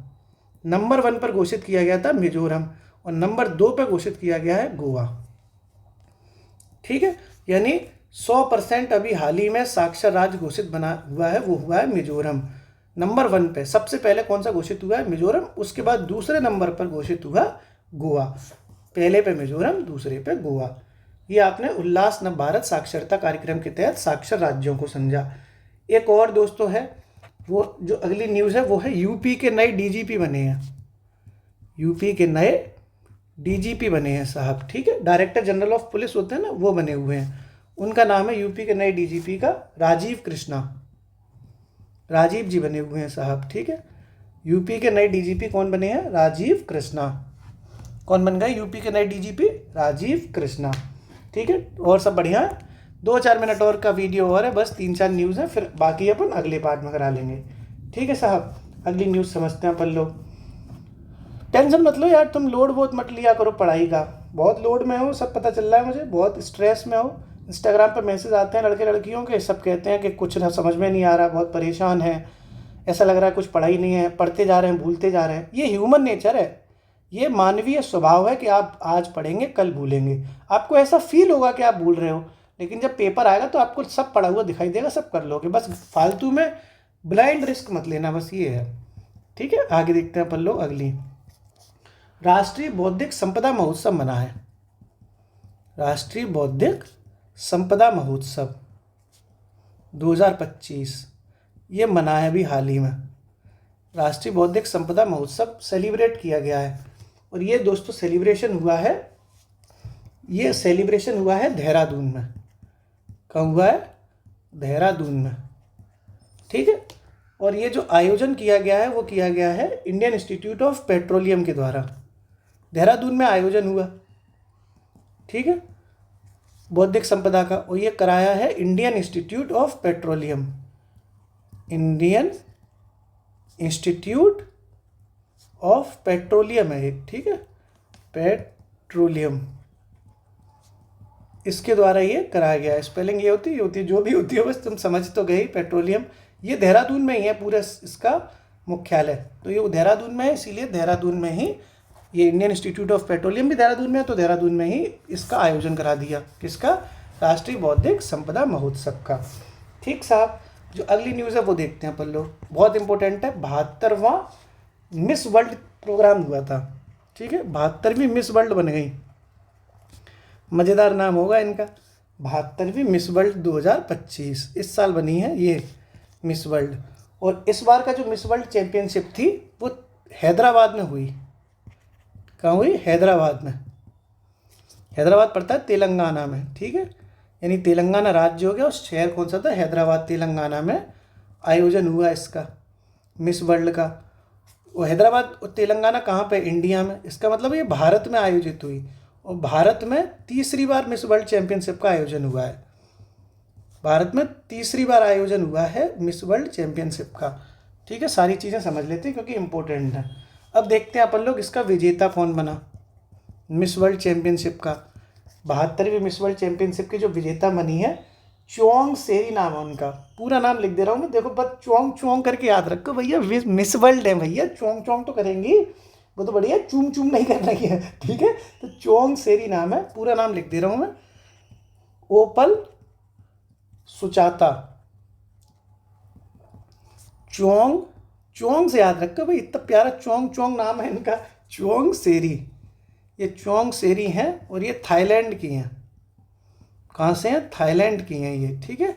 नंबर 1 पर घोषित किया गया था मिजोरम, और नंबर 2 पर घोषित किया गया है गोवा, ठीक है। यानी 100% अभी हाल ही में साक्षर राज्य घोषित बना हुआ है, वो हुआ है मिजोरम। नंबर 1 पे सबसे पहले कौन सा घोषित हुआ है? मिजोरम। उसके बाद दूसरे नंबर पर घोषित हुआ गोवा, पहले पे मिजोरम, दूसरे पे गोवा। ये आपने उल्लास नव भारत साक्षरता कार्यक्रम के तहत साक्षर राज्यों को समझा। एक और दोस्तों है, वो जो अगली न्यूज़ है वो है यूपी के नए डीजीपी बने हैं, यूपी के नए डीजीपी बने हैं साहब, ठीक है। डायरेक्टर जनरल ऑफ पुलिस होते हैं ना, वो बने हुए हैं। उनका नाम है यूपी के नए डीजीपी का राजीव कृष्णा, राजीव जी बने हुए हैं साहब, ठीक है। यूपी के नए डीजीपी कौन बने हैं? राजीव कृष्णा। कौन बन गए यूपी के नए डीजीपी? राजीव कृष्णा, ठीक है। और सब बढ़िया है। 2-4 मिनट और का वीडियो और है, बस 3-4 न्यूज़ है, फिर बाकी अपन अगले पार्ट में करा लेंगे, ठीक है साहब। अगली न्यूज़ समझते हैं अपन लोग। टेंशन मत लो यार, तुम लोड बहुत मत लिया करो पढ़ाई का, बहुत लोड में हो, सब पता चल रहा है मुझे, बहुत स्ट्रेस में हो। इंस्टाग्राम पर मैसेज आते हैं लड़के लड़कियों के, सब कहते हैं कि कुछ ना समझ में नहीं आ रहा, बहुत परेशान है, ऐसा लग रहा है कुछ पढ़ा ही नहीं है, पढ़ते जा रहे हैं भूलते जा रहे हैं। ये ह्यूमन नेचर है, ये मानवीय स्वभाव है कि आप आज पढ़ेंगे कल भूलेंगे। आपको ऐसा फील होगा कि आप भूल रहे हो, लेकिन जब पेपर आएगा तो आपको सब पढ़ा हुआ दिखाई देगा, सब कर लोगे। बस फालतू में ब्लाइंड रिस्क मत लेना, बस ये है। ठीक है, आगे देखते हैं अपन लोग अगली। राष्ट्रीय बौद्धिक संपदा महोत्सव मना है। राष्ट्रीय बौद्धिक संपदा महोत्सव 2025 ये मना है अभी हाल ही में। राष्ट्रीय बौद्धिक संपदा महोत्सव सेलिब्रेट किया गया है, और ये दोस्तों सेलिब्रेशन हुआ है, ये सेलिब्रेशन हुआ है देहरादून में। कहाँ हुआ है? देहरादून में। ठीक है, और ये जो आयोजन किया गया है वो किया गया है इंडियन इंस्टीट्यूट ऑफ पेट्रोलियम के द्वारा। देहरादून में आयोजन हुआ, ठीक है, बौद्धिक संपदा का, और ये कराया है Indian institute of petroleum. Indian institute of petroleum है एक, ठीक है, पेट्रोलियम, इसके द्वारा ये कराया गया है। स्पेलिंग ये होती है जो भी होती है, बस तुम समझ तो गए। पेट्रोलियम ये देहरादून में ही है, पूरा इसका मुख्यालय, तो ये देहरादून में है, इसीलिए देहरादून में ही ये इंडियन इंस्टीट्यूट ऑफ पेट्रोलियम भी देहरादून में है, तो देहरादून में ही इसका आयोजन करा दिया। किसका? राष्ट्रीय बौद्धिक संपदा महोत्सव का। ठीक साहब, जो अगली न्यूज़ है वो देखते हैं अपन लोग, बहुत इंपॉर्टेंट है। 72वां मिस वर्ल्ड प्रोग्राम हुआ था, ठीक है, 72वीं मिस वर्ल्ड बन गई, मज़ेदार नाम होगा इनका। 72वीं मिस वर्ल्ड 2025 इस साल बनी है ये मिस वर्ल्ड। और इस बार का जो मिस वर्ल्ड चैम्पियनशिप थी वो हैदराबाद में हुई। कहाँ हुई? हैदराबाद में। हैदराबाद पड़ता है तेलंगाना में, ठीक है, यानी तेलंगाना राज्य हो गया, और शहर कौन सा था? हैदराबाद, तेलंगाना में आयोजन हुआ इसका मिस वर्ल्ड का। वो हैदराबाद और तेलंगाना कहाँ पे? इंडिया में। इसका मतलब ये भारत में आयोजित हुई, और भारत में तीसरी बार मिस वर्ल्ड चैम्पियनशिप का आयोजन हुआ है। भारत में तीसरी बार आयोजन हुआ है मिस वर्ल्ड चैम्पियनशिप का। ठीक है, सारी चीज़ें समझ लेते हैं क्योंकि इम्पोर्टेंट है। अब देखते हैं अपन लोग इसका विजेता कौन बना मिस वर्ल्ड चैम्पियनशिप का। 72वीं मिस वर्ल्ड चैम्पियनशिप की जो विजेता बनी है, चोंग सेरी नाम है उनका। पूरा नाम लिख दे रहा हूँ मैं, देखो बस चोंग चोंग करके याद रखो भैया, मिस वर्ल्ड है भैया, चोंग चोंग तो करेंगी वो तो बढ़िया, चूम चूम नहीं कर रही है, ठीक है। तो चोंग सेरी नाम है, पूरा नाम लिख दे रहा हूँ मैं, ओपल सुचाता। चोंग चोंग से याद रखो भाई, इतना प्यारा चोंग चोंग नाम है इनका, चोंग सेरी। ये चोंग सेरी हैं और ये थाईलैंड की हैं। कहाँ से हैं? थाईलैंड की हैं ये, ठीक है,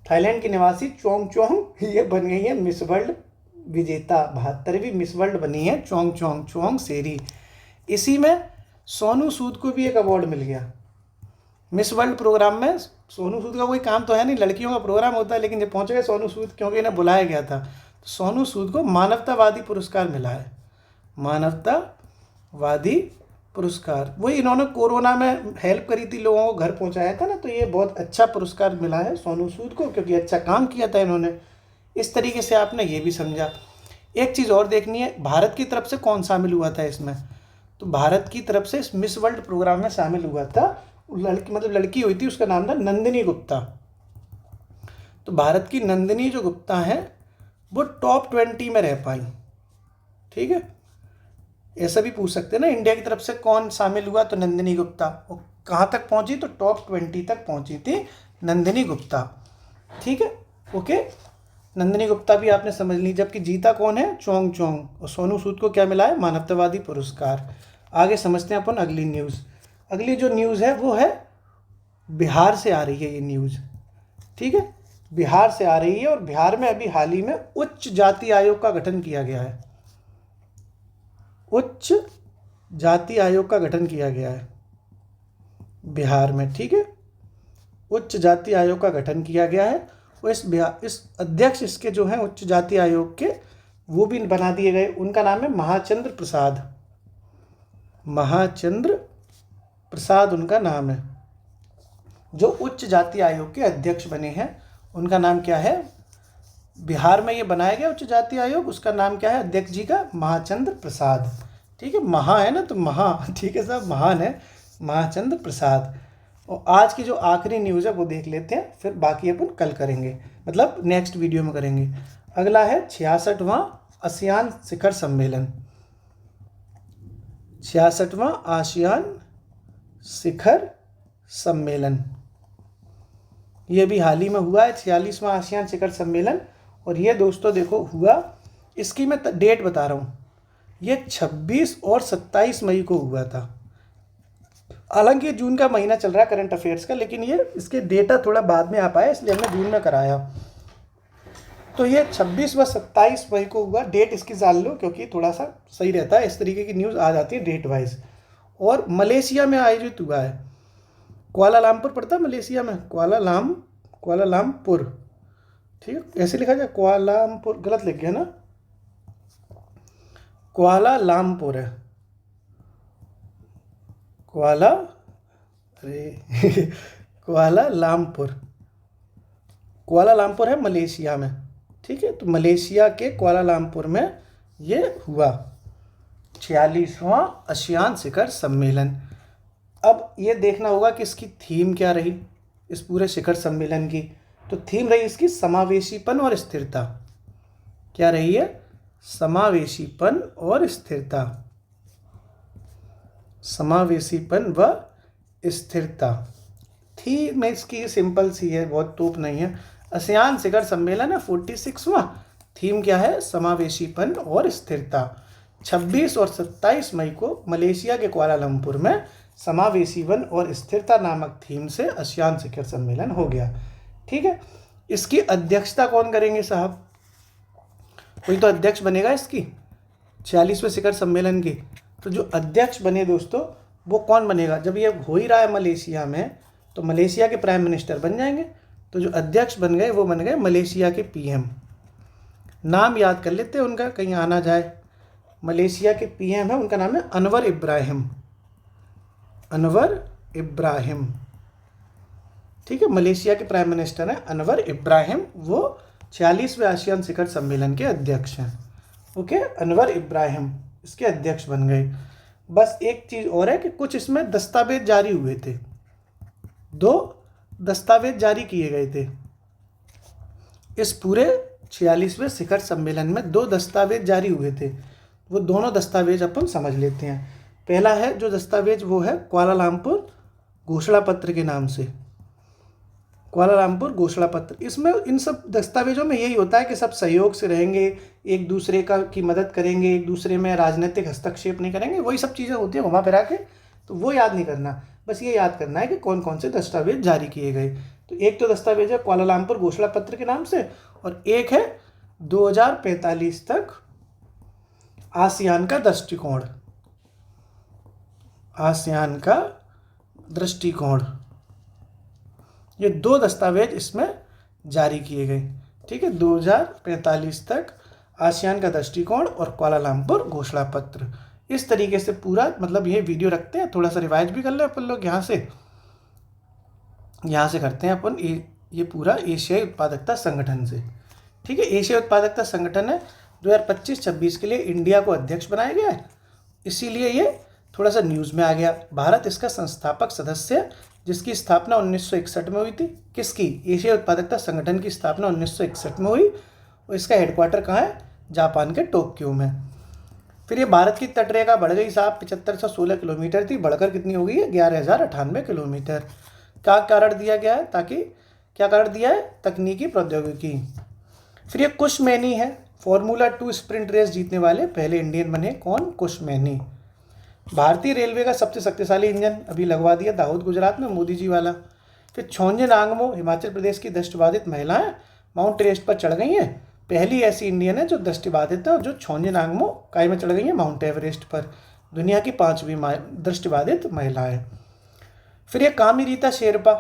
थाईलैंड की निवासी चोंग चोंग ये बन गई है मिस वर्ल्ड विजेता। 72वीं मिस वर्ल्ड बनी है चोंग चोंग, चोंग सेरी। इसी में सोनू सूद को भी एक अवार्ड मिल गया मिस वर्ल्ड प्रोग्राम में। सोनू सूद का कोई काम तो है नहीं, लड़कियों का प्रोग्राम होता है, लेकिन जब पहुँच गए सोनू सूद, क्योंकि इन्हें बुलाया गया था, तो सोनू सूद को मानवतावादी पुरस्कार मिला है, मानवतावादी पुरस्कार। वही इन्होंने कोरोना में हेल्प करी थी, लोगों को घर पहुंचाया था ना, तो ये बहुत अच्छा पुरस्कार मिला है सोनू सूद को, क्योंकि अच्छा काम किया था इन्होंने। इस तरीके से आपने ये भी समझा। एक चीज़ और देखनी है, भारत की तरफ से कौन शामिल हुआ था इसमें, तो भारत की तरफ से इस मिस वर्ल्ड प्रोग्राम में शामिल हुआ था लड़की, मतलब लड़की हुई थी, उसका नाम था नंदिनी गुप्ता। तो भारत की नंदिनी जो गुप्ता हैं वो टॉप 20 में रह पाई, ठीक है। ऐसा भी पूछ सकते हैं ना, इंडिया की तरफ से कौन शामिल हुआ, तो नंदिनी गुप्ता। वो कहाँ तक पहुँची? तो टॉप 20 तक पहुँची थी नंदिनी गुप्ता, ठीक है, ओके। नंदिनी गुप्ता भी आपने समझ ली। जबकि जीता कौन है? चोंग चोंग। और सोनू सूद को क्या मिला है? मानवतावादी पुरस्कार। आगे समझते हैं अपन अगली न्यूज़। अगली जो न्यूज़ है वो है बिहार से आ रही है ये न्यूज़, ठीक है, बिहार से आ रही है। और बिहार में अभी हाल ही में उच्च जाति आयोग का गठन किया गया है, उच्च जाति आयोग का गठन किया गया है बिहार में, ठीक है, उच्च जाति आयोग का गठन किया गया है। और इस अध्यक्ष इसके जो हैं उच्च जाति आयोग के, वो भी बना दिए गए। उनका नाम है महाचंद्र प्रसाद, महाचंद्र प्रसाद उनका नाम है। जो उच्च जाति आयोग के अध्यक्ष बने हैं उनका नाम क्या है? बिहार में ये बनाया गया उच्च जाति आयोग, उसका नाम क्या है अध्यक्ष जी का? महाचंद्र प्रसाद, ठीक है। महा है ना, तो महा, ठीक है साहब, महान है, महाचंद्र प्रसाद। और आज की जो आखिरी न्यूज़ है वो देख लेते हैं, फिर बाकी अपन कल करेंगे, मतलब नेक्स्ट वीडियो में करेंगे। अगला है 66वां आसियान शिखर सम्मेलन। 66वां आसियान शिखर सम्मेलन, ये भी हाल ही में हुआ है 46वां आसियान शिखर सम्मेलन। और ये दोस्तों देखो हुआ, इसकी मैं डेट बता रहा हूँ, ये 26 और 27 मई को हुआ था। हालांकि जून का महीना चल रहा है करंट अफेयर्स का, लेकिन ये इसके डेटा थोड़ा बाद में आ पाया, इसलिए हमने जून में कराया। तो ये 26 व 27 मई को हुआ। डेट इसकी जान लो क्योंकि थोड़ा सा सही रहता है, इस तरीके की न्यूज़ आ जाती है डेट वाइज। और मलेशिया में आयोजित हुआ है, कुआलालंपुर पड़ता है मलेशिया में, कुआलालंपुर, ठीक है, ऐसे लिखा जाए कुआलालंपुर, गलत लिख गया ना, कुआलालंपुर है, कुआलालंपुर है मलेशिया में, ठीक है। तो मलेशिया के कुआलालंपुर में ये हुआ 46वां आसियान शिखर सम्मेलन। अब ये देखना होगा कि इसकी थीम क्या रही इस पूरे शिखर सम्मेलन की। तो थीम रही इसकी समावेशीपन और स्थिरता। क्या रही है? समावेशीपन और स्थिरता, समावेशीपन व स्थिरता। थीम इसकी सिंपल सी है, बहुत तोप नहीं है। आसियान शिखर सम्मेलन है 46वां, थीम क्या है? समावेशीपन और स्थिरता। 26 और 27 मई को मलेशिया के कुआलालंपुर में समावेशीपन और स्थिरता नामक थीम से आसियान शिखर सम्मेलन हो गया, ठीक है। इसकी अध्यक्षता कौन करेंगे साहब? कोई तो अध्यक्ष बनेगा इसकी 46वें शिखर सम्मेलन की। तो जो अध्यक्ष बने दोस्तों वो कौन बनेगा? जब ये हो ही रहा है मलेशिया में, तो मलेशिया के प्राइम मिनिस्टर बन जाएंगे। तो जो अध्यक्ष बन गए वो बन गए मलेशिया के पीएम। नाम याद कर लेते हैं उनका, कहीं आना जाए। मलेशिया के पीएम है, उनका नाम है अनवर इब्राहिम, अनवर इब्राहिम, ठीक है। मलेशिया के प्राइम मिनिस्टर हैं अनवर इब्राहिम, वो 46वें आसियान शिखर सम्मेलन के अध्यक्ष हैं। ओके, अनवर इब्राहिम इसके अध्यक्ष बन गए। बस एक चीज़ और है कि कुछ इसमें दस्तावेज जारी हुए थे, 2 दस्तावेज जारी किए गए थे इस पूरे 46वें शिखर सम्मेलन में। 2 दस्तावेज जारी हुए थे, वो दोनों दस्तावेज अपन समझ लेते हैं। पहला है जो दस्तावेज वो है कुआलालंपुर घोषणा पत्र के नाम से, कुआलालंपुर घोषणा पत्र। इसमें इन सब दस्तावेजों में यही होता है कि सब सहयोग से रहेंगे, एक दूसरे की मदद करेंगे, एक दूसरे में राजनीतिक हस्तक्षेप नहीं करेंगे, वही सब चीज़ें होती हैं घुमा फिरा के। तो वो याद नहीं करना, बस ये याद करना है कि कौन कौन से दस्तावेज जारी किए गए। तो एक तो दस्तावेज है कुआलालंपुर घोषणा पत्र के नाम से, और एक है 2045 तक आसियान का दृष्टिकोण, आसियान का दृष्टिकोण। ये 2 दस्तावेज इसमें जारी किए गए, ठीक है। 2045 तक आसियान का दृष्टिकोण और कुआलालंपुर घोषणा पत्र। इस तरीके से पूरा मतलब ये वीडियो रखते हैं, थोड़ा सा रिवाइज भी कर ले अपन लोग। यहाँ से करते हैं अपन ये पूरा एशियाई उत्पादकता संगठन से, ठीक है। एशियाई उत्पादकता संगठन है 2025-26 के लिए इंडिया को अध्यक्ष बनाया गया है, इसीलिए ये थोड़ा सा न्यूज़ में आ गया। भारत इसका संस्थापक सदस्य है, जिसकी स्थापना 1961 में हुई थी। किसकी? एशियाई उत्पादकता संगठन की स्थापना 1961 में हुई, और इसका हेडक्वार्टर कहाँ है? जापान के टोक्यो में। फिर ये भारत की तटरेखा बढ़ गई साहब, 7516 किलोमीटर थी, बढ़कर कितनी हो गई है? 11098 किलोमीटर। क्या कारण दिया गया है? क्या कारण दिया है? तकनीकी प्रौद्योगिकी। फिर ये कुश मैनी है, फॉर्मूला 2 स्प्रिंट रेस जीतने वाले पहले इंडियन बने। कौन? कुश मैनी। भारतीय रेलवे का सबसे शक्तिशाली इंजन अभी लगवा दिया दाहोद गुजरात में, मोदी जी वाला। फिर छोंजिन आंगमो, हिमाचल प्रदेश की दृष्टिबाधित महिलाएं माउंट एवरेस्ट पर चढ़ गई हैं। पहली ऐसी इंडियन है जो दृष्टिबाधित है और जो छोंजिन आंगमो काय में चढ़ गई है? माउंट एवरेस्ट पर। दुनिया की 5वीं दृष्टिबाधित महिलाएं। फिर ये कामी रीता शेरपा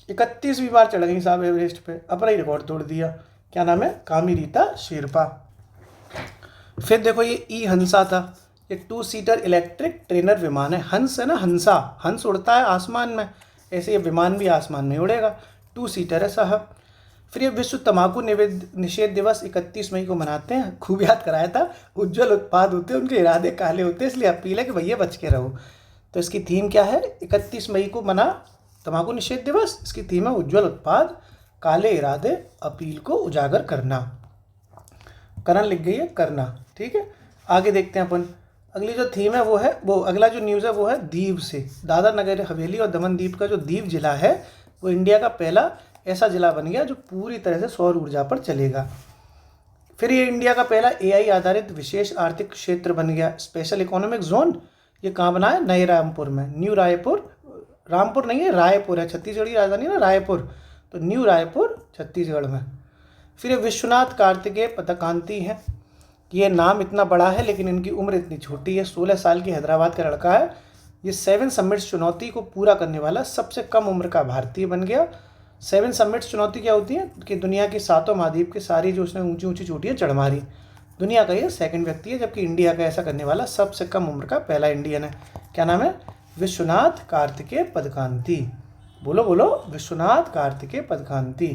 31वीं बार चढ़ गई साहब एवरेस्ट पे, अपना ही रिकॉर्ड तोड़ दिया। क्या नाम है? कामी रीता शेरपा। फिर देखो ये ई हंसा था, ये 2 सीटर इलेक्ट्रिक ट्रेनर विमान है। हंस है ना, हंसा, हंस उड़ता है आसमान में, ऐसे ये विमान भी आसमान में उड़ेगा। 2 सीटर है साहब। फिर ये विश्व तंबाकू निषेध दिवस 31 मई को मनाते हैं। खूब याद कराया था, उज्जवल उत्पाद होते हैं, उनके इरादे काले होते हैं, इसलिए अपील है कि भैया बच के रहो। तो तो इसकी थीम क्या है? 31 मई को मना तंबाकू निषेध दिवस। इसकी थीम है उज्ज्वल उत्पाद, काले इरादे, अपील को उजागर करना। करण लिख गई है करना, ठीक है। आगे देखते हैं अपन। अगली जो थीम है वो अगला जो न्यूज़ है वो है दीव से। दादरा नगर हवेली और दमन दीव का जो दीव जिला है वो इंडिया का पहला ऐसा जिला बन गया जो पूरी तरह से सौर ऊर्जा पर चलेगा। फिर ये इंडिया का पहला AI आधारित विशेष आर्थिक क्षेत्र बन गया, स्पेशल इकोनॉमिक जोन। ये कहाँ बना है? नए रामपुर में। न्यू रायपुर, रामपुर नहीं है, रायपुर है, छत्तीसगढ़ की राजधानी है ना रायपुर, तो न्यू रायपुर छत्तीसगढ़ में। फिर ये विश्वनाथ कार्तिकेय पदकांति हैं। ये नाम इतना बड़ा है लेकिन इनकी उम्र इतनी छोटी है, 16 साल की हैदराबाद का लड़का है। ये 7 समिट्स चुनौती को पूरा करने वाला सबसे कम उम्र का भारतीय बन गया। 7 समिट्स चुनौती क्या होती है कि दुनिया की 7 महाद्वीप की सारी जो उसने ऊंची ऊंची चोटियाँ चढ़ मारी, दुनिया का ये 2nd व्यक्ति है, जबकि इंडिया का ऐसा करने वाला सबसे कम उम्र का पहला इंडियन है। क्या नाम है? विश्वनाथ कार्तिकेय पदकांति। बोलो बोलो, विश्वनाथ कार्तिकेय पदकांति।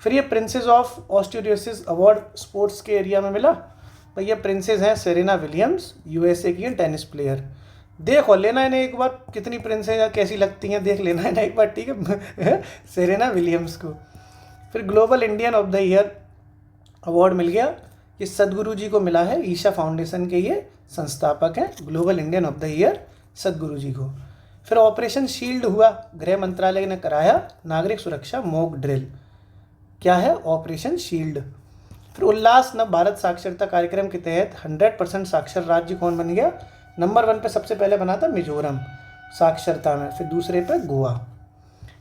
फिर ये प्रिंसेस ऑफ ऑस्ट्रेलियोसिस अवार्ड स्पोर्ट्स के एरिया में मिला। भाई ये प्रिंसेस हैं सेरेना विलियम्स, USA की हैं टेनिस प्लेयर। देख और लेना इन्हें एक बार, कितनी प्रिंसेस कैसी लगती हैं, देख लेना इन्हें एक बार, ठीक है। सेरेना विलियम्स को। फिर global Indian of the year award मिल गया। ये सदगुरु जी को मिला है, ईशा फाउंडेशन के ये संस्थापक हैं। Global Indian of the year सदगुरु जी को। फिर ऑपरेशन शील्ड हुआ, गृह मंत्रालय ने कराया नागरिक सुरक्षा मॉक ड्रिल। क्या है? Operation shield. फिर उल्लास नव भारत साक्षरता कार्यक्रम के तहत 100% साक्षर राज्य कौन बन गया? नंबर 1 पे सबसे पहले बना था मिजोरम साक्षरता में, फिर दूसरे पे गोवा।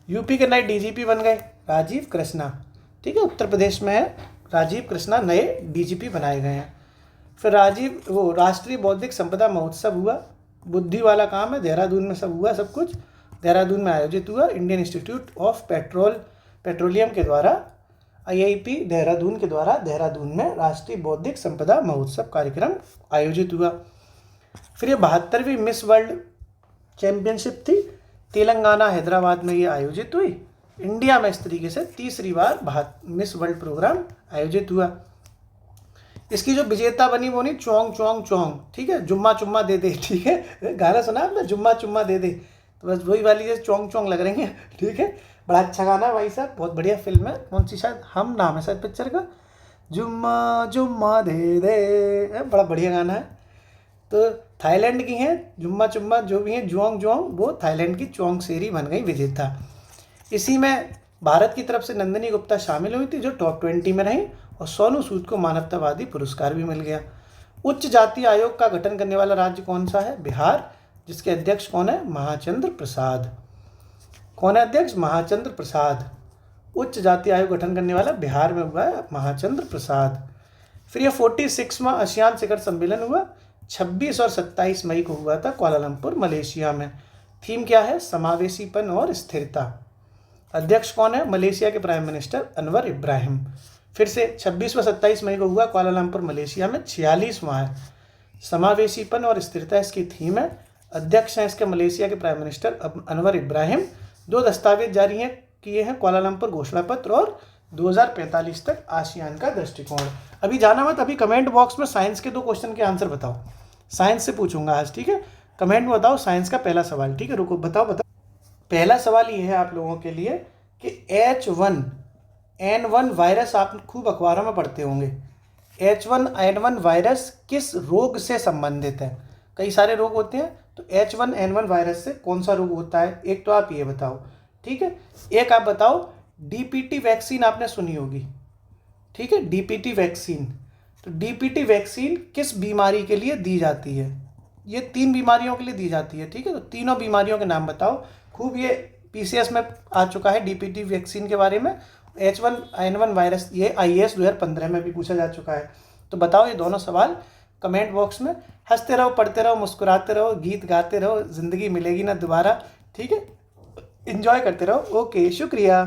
यूपी के नए DGP बन गए राजीव कृष्णा, ठीक है। उत्तर प्रदेश में है राजीव कृष्णा, नए DGP बनाए गए हैं। फिर राष्ट्रीय बौद्धिक संपदा महोत्सव हुआ, बुद्धि वाला काम है, देहरादून में सब हुआ, सब कुछ देहरादून में आयोजित हुआ। इंडियन इंस्टीट्यूट ऑफ पेट्रोलियम के द्वारा, IIP देहरादून के द्वारा देहरादून में राष्ट्रीय बौद्धिक संपदा महोत्सव कार्यक्रम आयोजित हुआ। फिर ये 72वीं मिस वर्ल्ड चैंपियनशिप थी, तेलंगाना हैदराबाद में ये आयोजित हुई। इंडिया में इस तरीके से तीसरी बार मिस वर्ल्ड प्रोग्राम आयोजित हुआ। इसकी जो विजेता बनी वो नहीं चौंग चौंग चौंग, ठीक है, जुम्मा चुम्मा दे दे, ठीक है। गाना सुना आपने, जुम्मा चुम्मा दे दे, तो बस वही वाली जो चौंग चौंग लग रही है, ठीक है। बड़ा अच्छा गाना है भाई साहब, बहुत बढ़िया फिल्म है। कौन सी? शायद हम नाम है शायद पिक्चर का, जुम्मा जुम्मा दे दे, बड़ा बढ़िया गाना है। तो थाईलैंड की हैं जुम्मा चुम्मा, जो भी हैं जुआंग जुआंग, वो थाईलैंड की चौंग सेरी बन गई विजेता। इसी में भारत की तरफ से नंदिनी गुप्ता शामिल हुई थी जो टॉप 20 में रही, और सोनू सूद को मानवतावादी पुरस्कार भी मिल गया। उच्च जाति आयोग का गठन करने वाला राज्य कौन सा है? बिहार, जिसके अध्यक्ष कौन है? महाचंद्र प्रसाद। कौन है अध्यक्ष? महाचंद्र प्रसाद। उच्च जाति आयोग गठन करने वाला बिहार में हुआ है महाचंद्र प्रसाद। फिर यह 46वां आसियान शिखर सम्मेलन हुआ, 26 और 27 मई को हुआ था कुआलालंपुर मलेशिया में। थीम क्या है? समावेशीपन और स्थिरता। अध्यक्ष कौन है? मलेशिया के प्राइम मिनिस्टर अनवर इब्राहिम। फिर से 26 व 27 मई को हुआ कुआलालंपुर मलेशिया में, 46वां है। समावेशीपन और स्थिरता इसकी थीम है। अध्यक्ष हैं इसके मलेशिया के प्राइम मिनिस्टर अनवर इब्राहिम। 2 दस्तावेज जारी हैं किए हैं, कुआलालंपुर घोषणा पत्र और 2045 तक आसियान का दृष्टिकोण। अभी जाना मत, अभी कमेंट बॉक्स में साइंस के 2 क्वेश्चन के आंसर बताओ, साइंस से पूछूंगा आज, ठीक है। कमेंट में बताओ साइंस का पहला सवाल, ठीक है। रुको, बताओ। पहला सवाल ये है आप लोगों के लिए कि H1N1 वायरस आप खूब अखबारों में पढ़ते होंगे। H1N1 वायरस किस रोग से संबंधित है? कई सारे रोग होते हैं, तो H1N1 वायरस से कौन सा रोग होता है? एक तो आप ये बताओ, ठीक है। एक आप बताओ, DPT वैक्सीन आपने सुनी होगी, ठीक है, DPT वैक्सीन। तो DPT वैक्सीन किस बीमारी के लिए दी जाती है? ये 3 बीमारियों के लिए दी जाती है, ठीक है। तो तीनों बीमारियों के नाम बताओ। खूब ये PCS में आ चुका है DPT वैक्सीन के बारे में। H1N1 वायरस ये IAS 2015 में भी पूछा जा चुका है। तो बताओ ये दोनों सवाल कमेंट बॉक्स में। हंसते रहो, पढ़ते रहो, मुस्कुराते रहो, गीत गाते रहो, ज़िंदगी मिलेगी ना दोबारा, ठीक है। एंजॉय करते रहो। ओके, शुक्रिया।